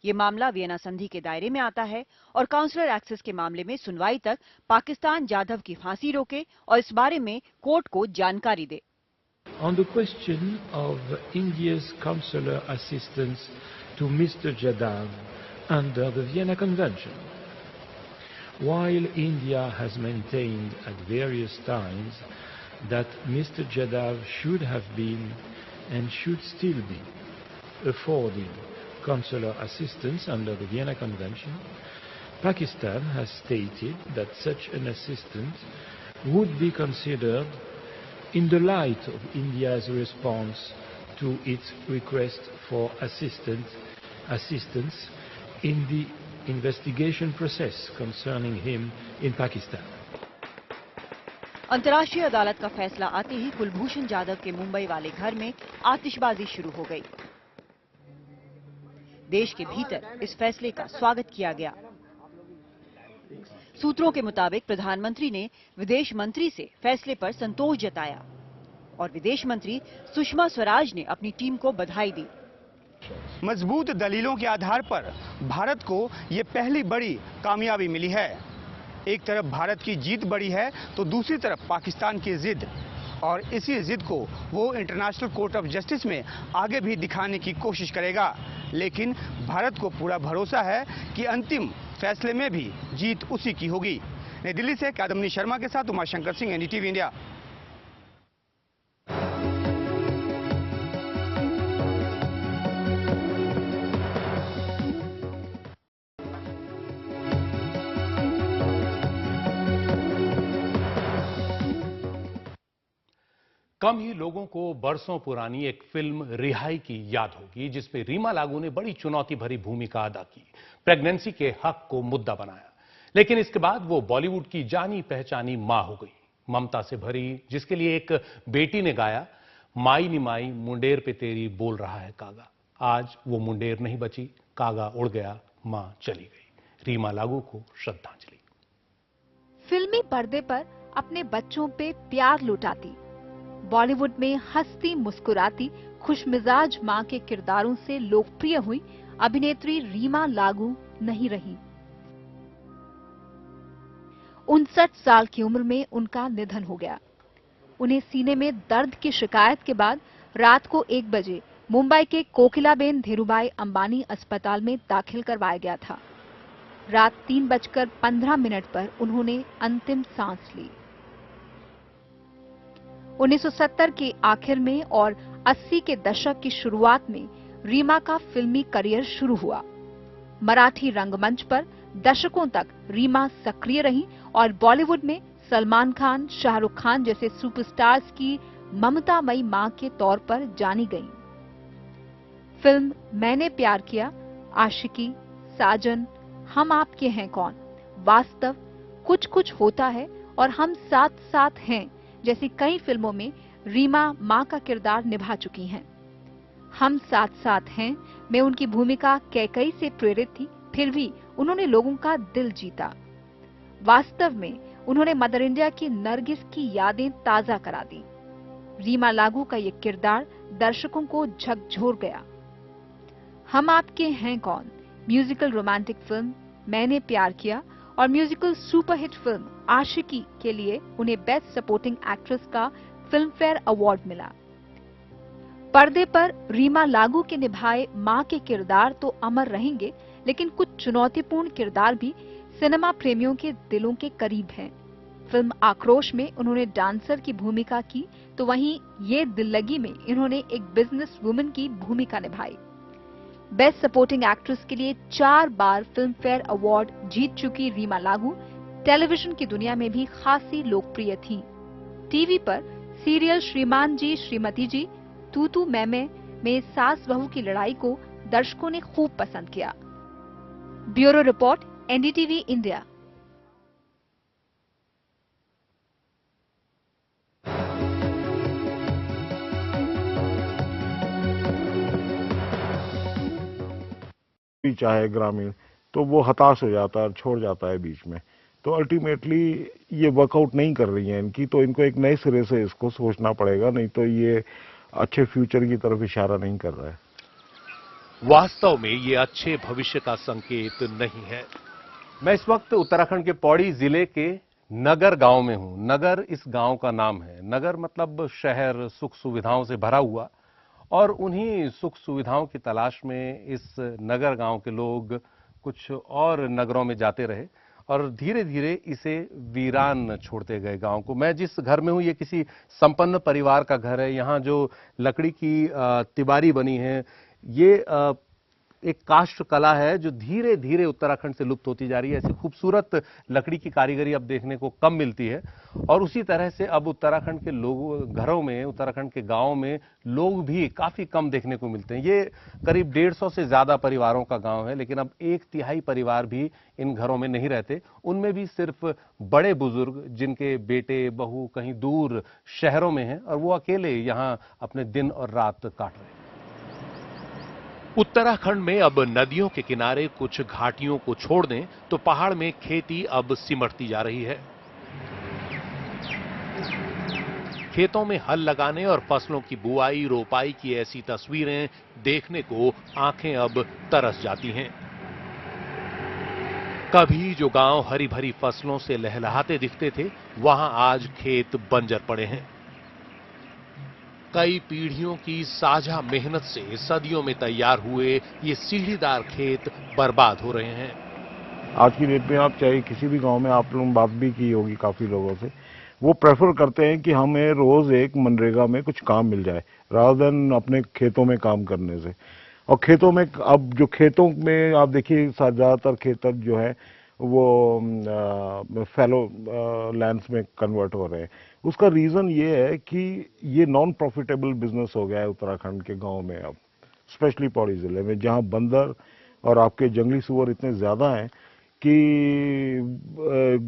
ये मामला वियना संधि के दायरे में आता है और काउंसलर एक्सेस के मामले में सुनवाई तक पाकिस्तान जाधव की फांसी रोके और इस बारे में कोर्ट को जानकारी दे। On the question of India's consular assistance to Mr. Jadav under the Vienna Convention, while India has maintained at various times that Mr. Jadav should have been and should still be affording consular assistance under the Vienna Convention, Pakistan has stated that such an assistance would be considered in the light of India's response to its request for assistance in the investigation process concerning him in Pakistan. अंतर्राष्ट्रीय अदालत का फैसला आते ही कुलभूषण जाधव के मुंबई वाले घर में आतिशबाजी शुरू हो गई। देश के भीतर इस फैसले का स्वागत किया गया। सूत्रों के मुताबिक प्रधानमंत्री ने विदेश मंत्री से फैसले पर संतोष जताया और विदेश मंत्री सुषमा स्वराज ने अपनी टीम को बधाई दी। मजबूत दलीलों के आधार पर भारत को ये पहली बड़ी कामयाबी मिली है। एक तरफ भारत की जीत बड़ी है तो दूसरी तरफ पाकिस्तान की जिद, और इसी जिद को वो इंटरनेशनल कोर्ट ऑफ जस्टिस में आगे भी दिखाने की कोशिश करेगा। लेकिन भारत को पूरा भरोसा है कि अंतिम फैसले में भी जीत उसी की होगी। नई दिल्ली से कादम्बनी शर्मा के साथ उमाशंकर सिंह, एनडीटीवी इंडिया। कम ही लोगों को बरसों पुरानी एक फिल्म रिहाई की याद होगी, जिसमें रीमा लागू ने बड़ी चुनौती भरी भूमिका अदा की, प्रेगनेंसी के हक को मुद्दा बनाया। लेकिन इसके बाद वो बॉलीवुड की जानी पहचानी मां हो गई, ममता से भरी, जिसके लिए एक बेटी ने गाया, माई नी माई मुंडेर पे तेरी बोल रहा है कागा। आज वो मुंडेर नहीं बची, कागा उड़ गया, मां चली गई। रीमा लागू को श्रद्धांजलि। फिल्मी पर्दे पर अपने बच्चों पे प्यार लुटाती, बॉलीवुड में हंसती मुस्कुराती खुशमिजाज मां के किरदारों से लोकप्रिय हुई अभिनेत्री रीमा लागू नहीं रही। 59 साल की उम्र में उनका निधन हो गया। उन्हें सीने में दर्द की शिकायत के बाद रात को 1 बजे मुंबई के कोकिलाबेन धीरूभाई अंबानी अस्पताल में दाखिल करवाया गया था। रात 3:15 पर उन्होंने अंतिम सांस ली। 1970 के आखिर में और 80 के दशक की शुरुआत में रीमा का फिल्मी करियर शुरू हुआ। मराठी रंगमंच पर दशकों तक रीमा सक्रिय रही और बॉलीवुड में सलमान खान, शाहरुख खान जैसे सुपरस्टार्स की ममतामयी मां के तौर पर जानी गईं। फिल्म मैंने प्यार किया, आशिकी, साजन, हम आपके हैं कौन, वास्तव, कुछ कुछ होता है और हम साथ साथ हैं जैसी कई फिल्मों में रीमा मां का किरदार निभा चुकी हैं। हम साथ साथ हैं में उनकी भूमिका कैकई से प्रेरित थी, फिर भी उन्होंने लोगों का दिल जीता। वास्तव में उन्होंने मदर इंडिया की नरगिस की यादें ताजा करा दी। रीमा लागू का ये किरदार दर्शकों को झकझोर गया। हम आपके हैं कौन, म्यूजिकल रोमांटिक फिल्म मैंने प्यार किया और म्यूजिकल सुपरहिट फिल्म आशिकी के लिए उन्हें बेस्ट सपोर्टिंग एक्ट्रेस का फिल्म फेयर अवार्ड मिला। पर्दे पर रीमा लागू के निभाए मां के किरदार तो अमर रहेंगे, लेकिन कुछ चुनौतीपूर्ण किरदार भी सिनेमा प्रेमियों के दिलों के करीब हैं। फिल्म आक्रोश में उन्होंने डांसर की भूमिका की, तो वहीं ये दिल लगी में इन्होंने एक बिजनेस वुमन की भूमिका निभाई। बेस्ट सपोर्टिंग एक्ट्रेस के लिए 4 बार फिल्म फेयर अवार्ड जीत चुकी रीमा लागू टेलीविजन की दुनिया में भी खासी लोकप्रिय थीं। टीवी पर सीरियल श्रीमान जी श्रीमती जी, तू तू मैं में सास बहू की लड़ाई को दर्शकों ने खूब पसंद किया। Bureau report, NDTV India. चाहे ग्रामीण, तो वो हताश हो जाता है और छोड़ जाता है बीच में। तो अल्टीमेटली ये वर्कआउट नहीं कर रही है इनकी, तो इनको एक नए सिरे से इसको सोचना पड़ेगा, नहीं तो ये अच्छे फ्यूचर की तरफ इशारा नहीं कर रहा है। वास्तव में ये अच्छे भविष्य का संकेत नहीं है। मैं इस वक्त उत्तराखंड के पौड़ी जिले के नगर गांव में हूं। नगर इस गांव का नाम है। नगर मतलब शहर, सुख सुविधाओं से भरा हुआ, और उन्हीं सुख सुविधाओं की तलाश में इस नगर गांव के लोग कुछ और नगरों में जाते रहे और धीरे धीरे इसे वीरान छोड़ते गए गांव को। मैं जिस घर में हूं ये किसी संपन्न परिवार का घर है। यहाँ जो लकड़ी की तिबारी बनी है ये एक काष्ठ कला है जो धीरे धीरे उत्तराखंड से लुप्त होती जा रही है। ऐसी खूबसूरत लकड़ी की कारीगरी अब देखने को कम मिलती है और उसी तरह से अब उत्तराखंड के लोगों घरों में, उत्तराखंड के गांवों में लोग भी काफी कम देखने को मिलते हैं। ये करीब 150 से ज्यादा परिवारों का गांव है, लेकिन अब 1/3 परिवार भी इन घरों में नहीं रहते। उनमें भी सिर्फ बड़े बुजुर्ग जिनके बेटे बहू कहीं दूर शहरों में हैं और वो अकेले यहाँ अपने दिन और रात काट रहे हैं। उत्तराखंड में अब नदियों के किनारे कुछ घाटियों को छोड़ दें तो पहाड़ में खेती अब सिमटती जा रही है। खेतों में हल लगाने और फसलों की बुआई रोपाई की ऐसी तस्वीरें देखने को आंखें अब तरस जाती हैं। कभी जो गांव हरी भरी फसलों से लहलहाते दिखते थे, वहां आज खेत बंजर पड़े हैं। कई पीढ़ियों की साझा मेहनत से सदियों में तैयार हुए ये सीढ़ीदार खेत बर्बाद हो रहे हैं। आज की डेट में आप चाहे किसी भी गांव में, आप लोग बात भी की होगी काफी लोगों से, वो प्रेफर करते हैं कि हमें रोज एक मनरेगा में कुछ काम मिल जाए रादर देन अपने खेतों में काम करने से। और खेतों में अब जो खेतों में आप देखिए ज्यादातर खेतर जो है वो फैलो लैंड्स में कन्वर्ट हो रहे हैं। उसका रीजन ये है कि ये नॉन प्रॉफिटेबल बिजनेस हो गया है उत्तराखंड के गांव में अब, स्पेशली पौड़ी जिले में, जहां बंदर और आपके जंगली सुअर इतने ज्यादा हैं कि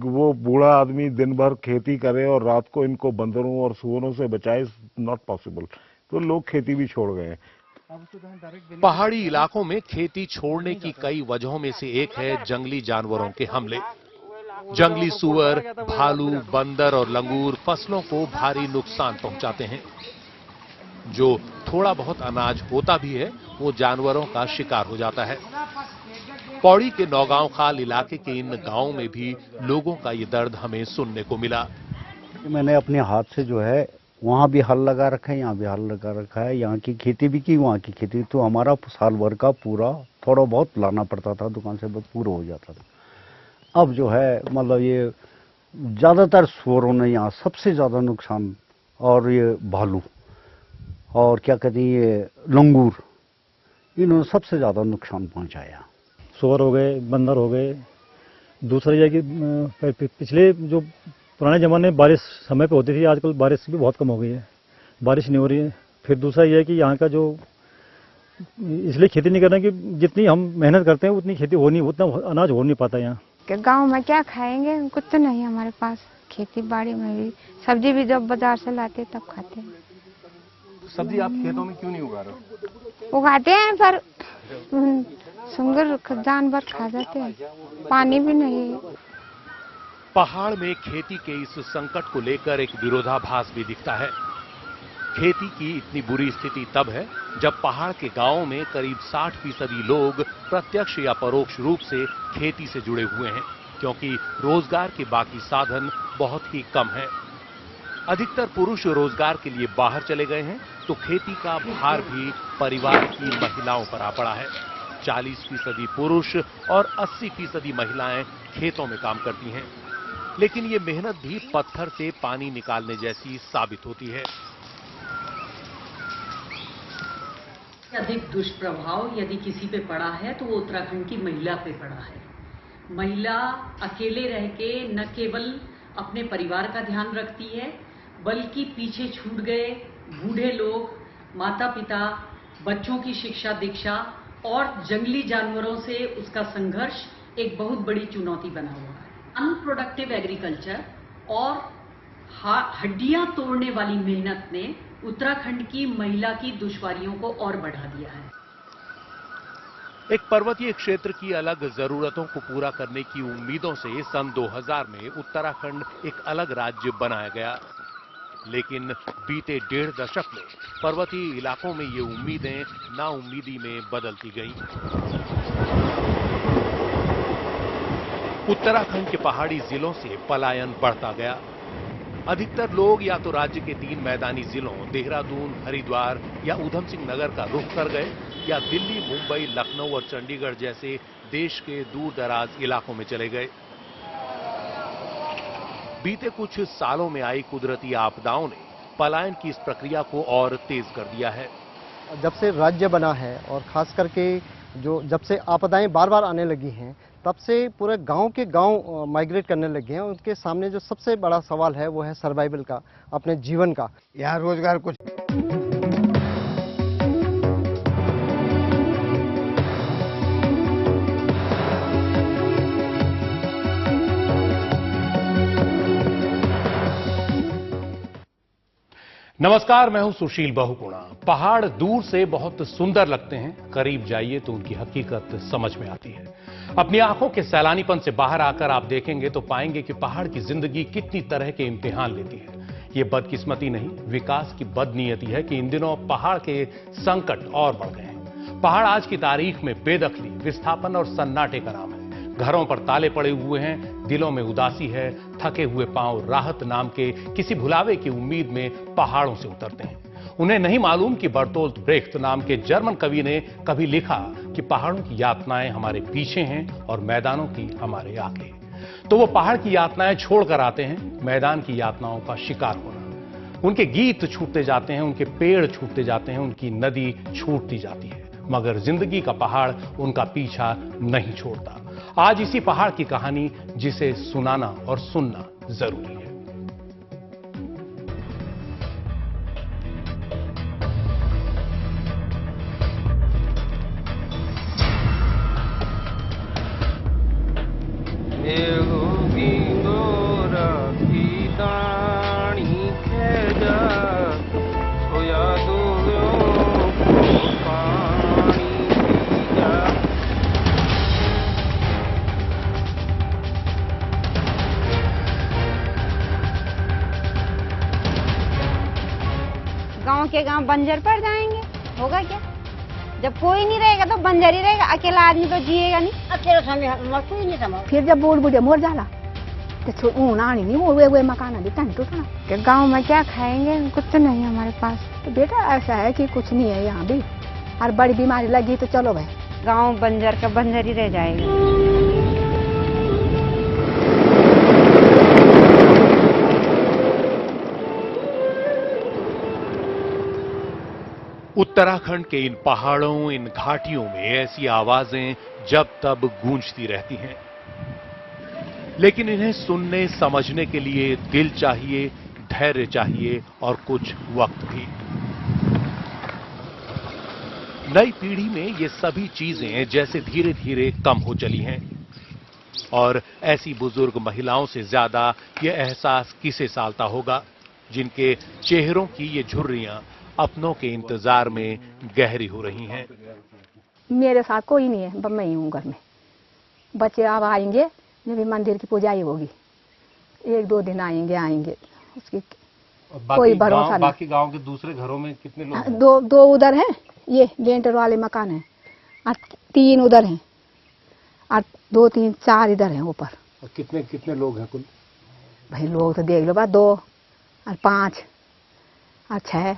वो बूढ़ा आदमी दिन भर खेती करे और रात को इनको बंदरों और सुअरों से बचाए, नॉट पॉसिबल। तो लोग खेती भी छोड़ गए। पहाड़ी इलाकों में खेती छोड़ने की कई वजहों में से एक है जंगली जानवरों के हमले। जंगली सुअर, भालू, बंदर और लंगूर फसलों को भारी नुकसान पहुंचाते हैं। जो थोड़ा बहुत अनाज होता भी है वो जानवरों का शिकार हो जाता है। पौड़ी के नौगांव खाल इलाके के इन गांवों में भी लोगों का ये दर्द हमें सुनने को मिला। मैंने अपने हाथ से जो है वहाँ भी हल लगा रखा है, यहाँ भी हल लगा रखा है, यहाँ की खेती भी की, वहाँ की खेती, तो हमारा साल भर का पूरा थोड़ा बहुत लाना पड़ता था दुकान से, बहुत पूरा हो जाता था। अब जो है मतलब ये ज़्यादातर सुअरों ने यहाँ सबसे ज़्यादा नुकसान, और ये भालू और क्या कहते हैं ये लंगूर, इन्होंने सबसे ज़्यादा नुकसान पहुँचाया। सुअर हो गए, बंदर हो गए। दूसरा यह कि पिछले जो पुराने ज़माने में बारिश समय पे होती थी, आजकल बारिश भी बहुत कम हो गई है, बारिश नहीं हो रही है। फिर दूसरा यह है कि यहाँ का जो इसलिए खेती नहीं कर रहे हैं कि जितनी हम मेहनत करते हैं उतनी खेती हो नहीं, उतना अनाज हो नहीं पाता यहाँ। गांव में क्या खाएंगे, कुछ तो नहीं हमारे पास। खेती बाड़ी में भी सब्जी भी जब बाजार से लाते तब खाते हैं। सब्जी आप खेतों में क्यों नहीं उगा रहे हो? उगाते हैं पर सुंगर जानवर खा जाते हैं, पानी भी नहीं है। पहाड़ में खेती के इस संकट को लेकर एक विरोधाभास भी दिखता है। खेती की इतनी बुरी स्थिति तब है जब पहाड़ के गांवों में करीब 60% लोग प्रत्यक्ष या परोक्ष रूप से खेती से जुड़े हुए हैं, क्योंकि रोजगार के बाकी साधन बहुत ही कम हैं। अधिकतर पुरुष रोजगार के लिए बाहर चले गए हैं, तो खेती का भार भी परिवार की महिलाओं पर आ पड़ा है। 40% पुरुष और 80% महिलाएं खेतों में काम करती हैं, लेकिन ये मेहनत भी पत्थर से पानी निकालने जैसी साबित होती है। अधिक दुष्प्रभाव यदि किसी पे पड़ा है तो वो उत्तराखंड की महिला पे पड़ा है। महिला अकेले रह के न केवल अपने परिवार का ध्यान रखती है, बल्कि पीछे छूट गए बूढ़े लोग, माता पिता, बच्चों की शिक्षा दीक्षा और जंगली जानवरों से उसका संघर्ष एक बहुत बड़ी चुनौती बना हुआ है। अनप्रोडक्टिव एग्रीकल्चर और हड्डियां तोड़ने वाली मेहनत ने उत्तराखंड की महिला की दुश्वारियों को और बढ़ा दिया है। एक पर्वतीय क्षेत्र की अलग जरूरतों को पूरा करने की उम्मीदों से सन 2000 में उत्तराखंड एक अलग राज्य बनाया गया, लेकिन बीते 1.5 दशक में पर्वतीय इलाकों में ये उम्मीदें नाउम्मीदी में बदलती गईं। उत्तराखंड के पहाड़ी जिलों से पलायन बढ़ता गया। अधिकतर लोग या तो राज्य के 3 मैदानी जिलों देहरादून, हरिद्वार या ऊधम सिंह नगर का रुख कर गए, या दिल्ली, मुंबई, लखनऊ और चंडीगढ़ जैसे देश के दूर दराज इलाकों में चले गए। बीते कुछ सालों में आई कुदरती आपदाओं ने पलायन की इस प्रक्रिया को और तेज कर दिया है। जब से राज्य बना है और खास करके जब से आपदाएं बार बार आने लगी हैं, तब से पूरे गांव के गांव माइग्रेट करने लगे हैं। उनके सामने जो सबसे बड़ा सवाल है वो है सर्वाइवल का, अपने जीवन का। यहाँ रोजगार कुछ नमस्कार, मैं हूं सुशील बहुगुणा। पहाड़ दूर से बहुत सुंदर लगते हैं, करीब जाइए तो उनकी हकीकत समझ में आती है। अपनी आंखों के सैलानीपन से बाहर आकर आप देखेंगे तो पाएंगे कि पहाड़ की जिंदगी कितनी तरह के इम्तिहान लेती है। ये बदकिस्मती नहीं, विकास की बदनीयती है कि इन दिनों पहाड़ के संकट और बढ़ गए हैं। पहाड़ आज की तारीख में बेदखली, विस्थापन और सन्नाटे का नाम है। घरों पर ताले पड़े हुए हैं, दिलों में उदासी है, थके हुए पांव राहत नाम के किसी भुलावे की उम्मीद में पहाड़ों से उतरते हैं। उन्हें नहीं मालूम कि बर्तोल्ट ब्रेख्त नाम के जर्मन कवि ने कभी लिखा कि पहाड़ों की यातनाएं हमारे पीछे हैं और मैदानों की हमारे आगे। तो वो पहाड़ की यातनाएं छोड़कर आते हैं मैदान की यातनाओं का शिकार होना। उनके गीत छूटते जाते हैं, उनके पेड़ छूटते जाते हैं, उनकी नदी छूटती जाती है, मगर जिंदगी का पहाड़ उनका पीछा नहीं छोड़ता। आज इसी पहाड़ की कहानी जिसे सुनाना और सुनना जरूरी है। के गांव बंजर पड़ जाएंगे, होगा क्या? जब कोई नहीं रहेगा तो बंजर ही रहेगा, अकेला आदमी तो जिएगा नहीं। अकेला कोई नहीं समझ। फिर जब बूढ़ बूढ़े मर जाला तो आनी नहीं वो मकान भी तन टूटना। कि गांव में क्या खाएंगे, कुछ तो नहीं हमारे पास। तो बेटा ऐसा है कि कुछ नहीं है यहाँ भी, और बड़ी बीमारी लगी तो चलो भाई गांव बंजर का बंजर ही रह जाएगा। उत्तराखंड के इन पहाड़ों, इन घाटियों में ऐसी आवाजें जब तब गूंजती रहती हैं, लेकिन इन्हें सुनने समझने के लिए दिल चाहिए, धैर्य चाहिए और कुछ वक्त भी। नई पीढ़ी में ये सभी चीजें जैसे धीरे धीरे कम हो चली हैं, और ऐसी बुजुर्ग महिलाओं से ज्यादा ये एहसास किसे सालता होगा जिनके चेहरों की ये झुर्रियां अपनों के इंतजार में गहरी हो रही हैं। मेरे साथ कोई नहीं है, मैं ही हूँ घर में। बच्चे अब आएंगे जब भी मंदिर की पूजाई होगी, 1-2 दिन आएंगे उसकी कोई भरोसा नहीं। बाकी गांव के दूसरे घरों में कितने लोग हैं? दो उधर हैं, ये लेंटर वाले मकान हैं, और 3 उधर हैं, और 2, 3, 4 इधर हैं ऊपर। कितने लोग हैं कुल? भाई लोग तो देख लो, 2 और 5 और 6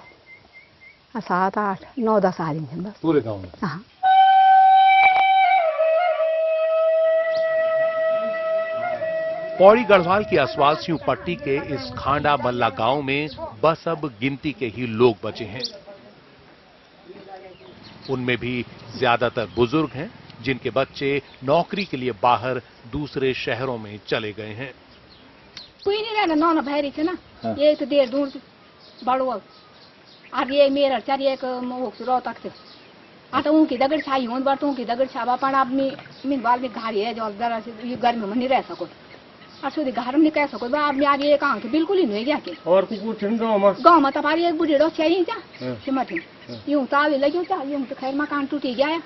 और 7, 8, 9, 10 आदमी हैं बस पूरे गांव में। हाँ। पौड़ी गढ़वाल की असवासियों पट्टी के इस खांडा मल्ला गांव में बस अब गिनती के ही लोग बचे हैं। उनमें भी ज्यादातर बुजुर्ग हैं जिनके बच्चे नौकरी के लिए बाहर दूसरे शहरों में चले गए हैं। कोई नहीं रहना, नौना भैरी थे ना, ये तो देर दूर बड़ो, और ये मेरा चार एक रोहतक थे, आता उनकी दगड़ छाई होने बार तो उनकी दगड़ छावा पण अब मी बाल में घाड़ी है जो जरा से ये गर्मी में नहीं रह सको, और सुधी घर में नहीं कह सको अब मैं आगे कहाँ के बिल्कुल ही नहीं गया के। और कुछ गाँव में तपाईँ एक बुढ़ेड़ो चाहिए क्या सिमत यूं तावे लगे था, यूं तो खैर मकान टूटी गया है,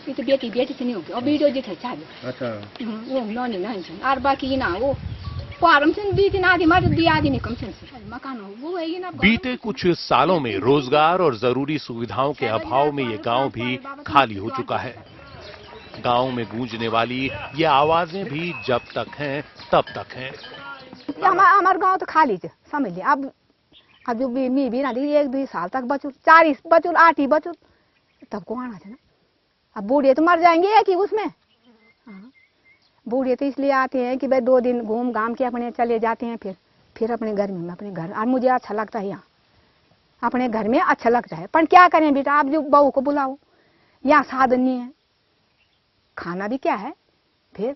ये तो बेटी से नहीं होगी, और वीडियो दिखे चाहिए। अच्छा वो नौनी नहीं, और बाकी ना वो बीते कुछ सालों में रोजगार और जरूरी सुविधाओं के अभाव में ये गांव भी खाली हो चुका है। गांव में गूंजने वाली ये आवाजें भी जब तक हैं तब तक हैं। हमारा गांव तो खाली है, समझ लिया। अब जो मी भी ना दी 1-2 साल तक बचुल, 40 बचुल, 8 ही बचुल, तब को आना था ना। अब बूढ़े तो मर जाएंगे कि उसमें, बूढ़े तो इसलिए आते हैं कि भाई 2 दिन घूम घाम के अपने चले जाते हैं, फिर अपने घर में अपने घर। और मुझे अच्छा लगता है यहाँ अपने घर में अच्छा लगता है, पर क्या करें बेटा, आप जो बहू को बुलाओ, यहाँ साधन नहीं है, खाना भी क्या है। फिर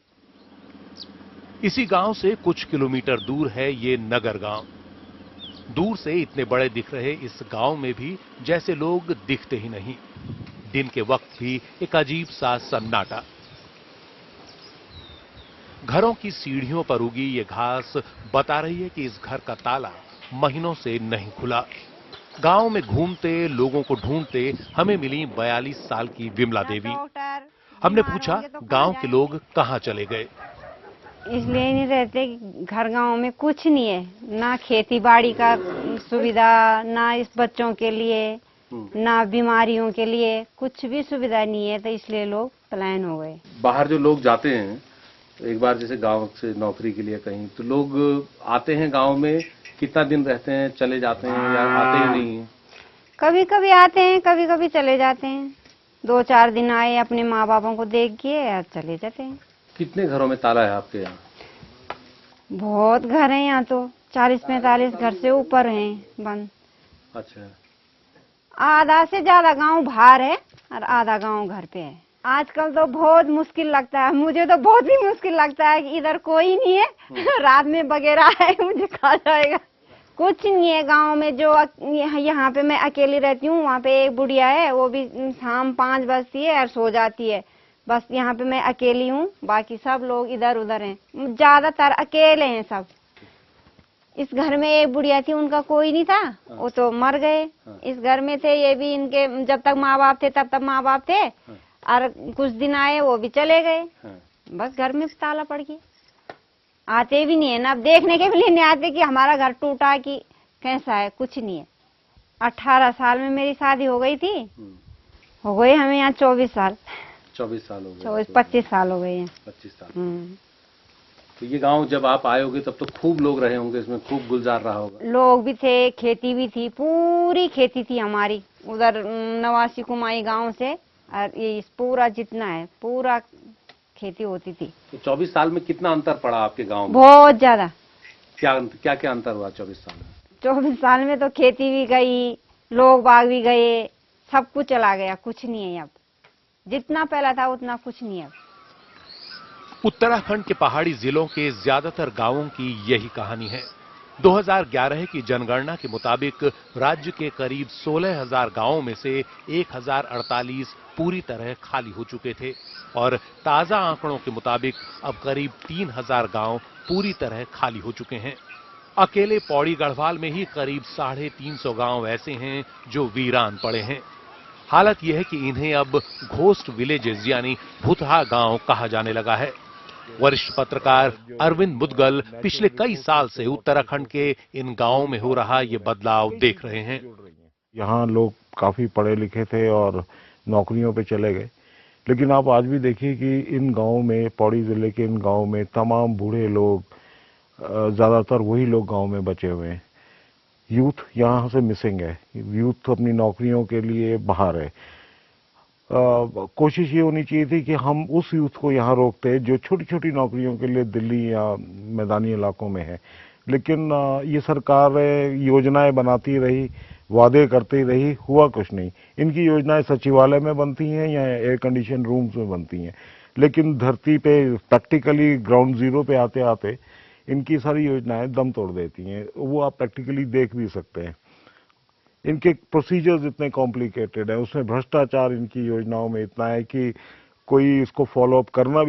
इसी गांव से कुछ किलोमीटर दूर है ये नगर गांव। दूर से इतने बड़े दिख रहे इस गांव में भी जैसे लोग दिखते ही नहीं। दिन के वक्त भी एक अजीब सा सन्नाटा। घरों की सीढ़ियों पर उगी ये घास बता रही है कि इस घर का ताला महीनों से नहीं खुला। गांव में घूमते लोगों को ढूंढते हमें मिली 42 साल की विमला देवी। हमने पूछा गांव के लोग कहां चले गए। इसलिए नहीं रहते, घर गांव में कुछ नहीं है, ना खेती बाड़ी का सुविधा, ना इस बच्चों के लिए, ना बीमारियों के लिए, कुछ भी सुविधा नहीं है, तो इसलिए लोग पलायन हो गए। बाहर जो लोग जाते हैं एक बार जैसे गांव से नौकरी के लिए कहीं, तो लोग आते हैं गांव में, कितना दिन रहते हैं, चले जाते हैं या आते ही नहीं? कभी कभी आते हैं, कभी कभी चले जाते हैं। 2-4 दिन आए, अपने माँ बापों को देख के और चले जाते हैं। कितने घरों में ताला है आपके यहाँ? बहुत घर हैं यहाँ तो, 40-45 घर से ऊपर हैं बंद। अच्छा। आधा से ज्यादा गांव बाहर है और आधा गांव घर पे है। आजकल तो बहुत मुश्किल लगता है, मुझे तो बहुत ही मुश्किल लगता है कि इधर कोई नहीं है, रात में बगैर आए मुझे खा जाएगा। कुछ नहीं है गांव में, जो यहाँ पे मैं अकेली रहती हूँ, वहाँ पे एक बुढ़िया है, वो भी शाम 5 बजती है और सो जाती है। बस यहाँ पे मैं अकेली हूँ, बाकी सब लोग इधर उधर हैं, ज्यादातर अकेले हैं सब। इस घर में एक बुढ़िया थी, उनका कोई नहीं था, वो तो मर गए। इस घर में थे ये भी, इनके जब तक माँ बाप थे तब तक माँ बाप थे, और कुछ दिन आए वो भी चले गए। बस घर में ताला पड़ गया, आते भी नहीं है ना, अब देखने के लिए नहीं आते कि हमारा घर टूटा कि कैसा है, कुछ नहीं है। 18 साल में मेरी शादी हो गई थी। हो गए हमें यहाँ 24 साल। 24 साल हो गए। 25 साल हो गए हैं। 25 साल। तो ये गांव जब आप आए होगे तब तो खूब लोग रहे होंगे इसमें, खूब गुलजार रहा होगा। लोग भी थे, खेती भी थी, पूरी खेती थी हमारी उधर नवासी कुमाई गांव से, और ये पूरा जितना है पूरा खेती होती थी। तो 24 साल में कितना अंतर पड़ा आपके गांव में? बहुत ज्यादा। क्या क्या अंतर हुआ 24 साल में? 24 साल में तो खेती भी गई, लोग बाग भी गए, सब कुछ चला गया, कुछ नहीं है अब। जितना पहला था उतना कुछ नहीं है अब। उत्तराखंड के पहाड़ी जिलों के ज्यादातर गांवों की यही कहानी है। 2011 की जनगणना के मुताबिक राज्य के करीब 16,000 गांवों में से 1,048 पूरी तरह खाली हो चुके थे और ताजा आंकड़ों के मुताबिक अब करीब 3,000 गांव पूरी तरह खाली हो चुके हैं। अकेले पौड़ी गढ़वाल में ही करीब 350 गांव ऐसे हैं जो वीरान पड़े हैं। हालत यह है कि इन्हें अब घोस्ट विलेजेस यानी भूतहा गांव कहा जाने लगा है। वरिष्ठ पत्रकार अरविंद मुदगल पिछले कई साल से उत्तराखंड के इन गांवों में हो रहा ये बदलाव देख रहे हैं। यहाँ लोग काफी पढ़े लिखे थे और नौकरियों पे चले गए, लेकिन आप आज भी देखिए कि इन गांवों में, पौड़ी जिले के इन गांवों में तमाम बूढ़े लोग, ज्यादातर वही लोग गांव में बचे हुए हैं। यूथ यहाँ से मिसिंग है, यूथ अपनी नौकरियों के लिए बाहर है। कोशिश ये होनी चाहिए थी कि हम उस यूथ को यहाँ रोकते जो छोटी छोटी नौकरियों के लिए दिल्ली या मैदानी इलाकों में है, लेकिन ये सरकार योजनाएं बनाती रही, वादे करती रही, हुआ कुछ नहीं। इनकी योजनाएं सचिवालय में बनती हैं या एयर कंडीशन रूम्स में बनती हैं, लेकिन धरती पे प्रैक्टिकली ग्राउंड जीरो पे आते आते इनकी सारी योजनाएं दम तोड़ देती हैं। वो आप प्रैक्टिकली देख भी सकते हैं। इनके प्रोसीजर्स इतने कॉम्प्लिकेटेड है, उसमें भ्रष्टाचार इनकी योजनाओं में इतना है कि कोई इसको फॉलो अप करना भी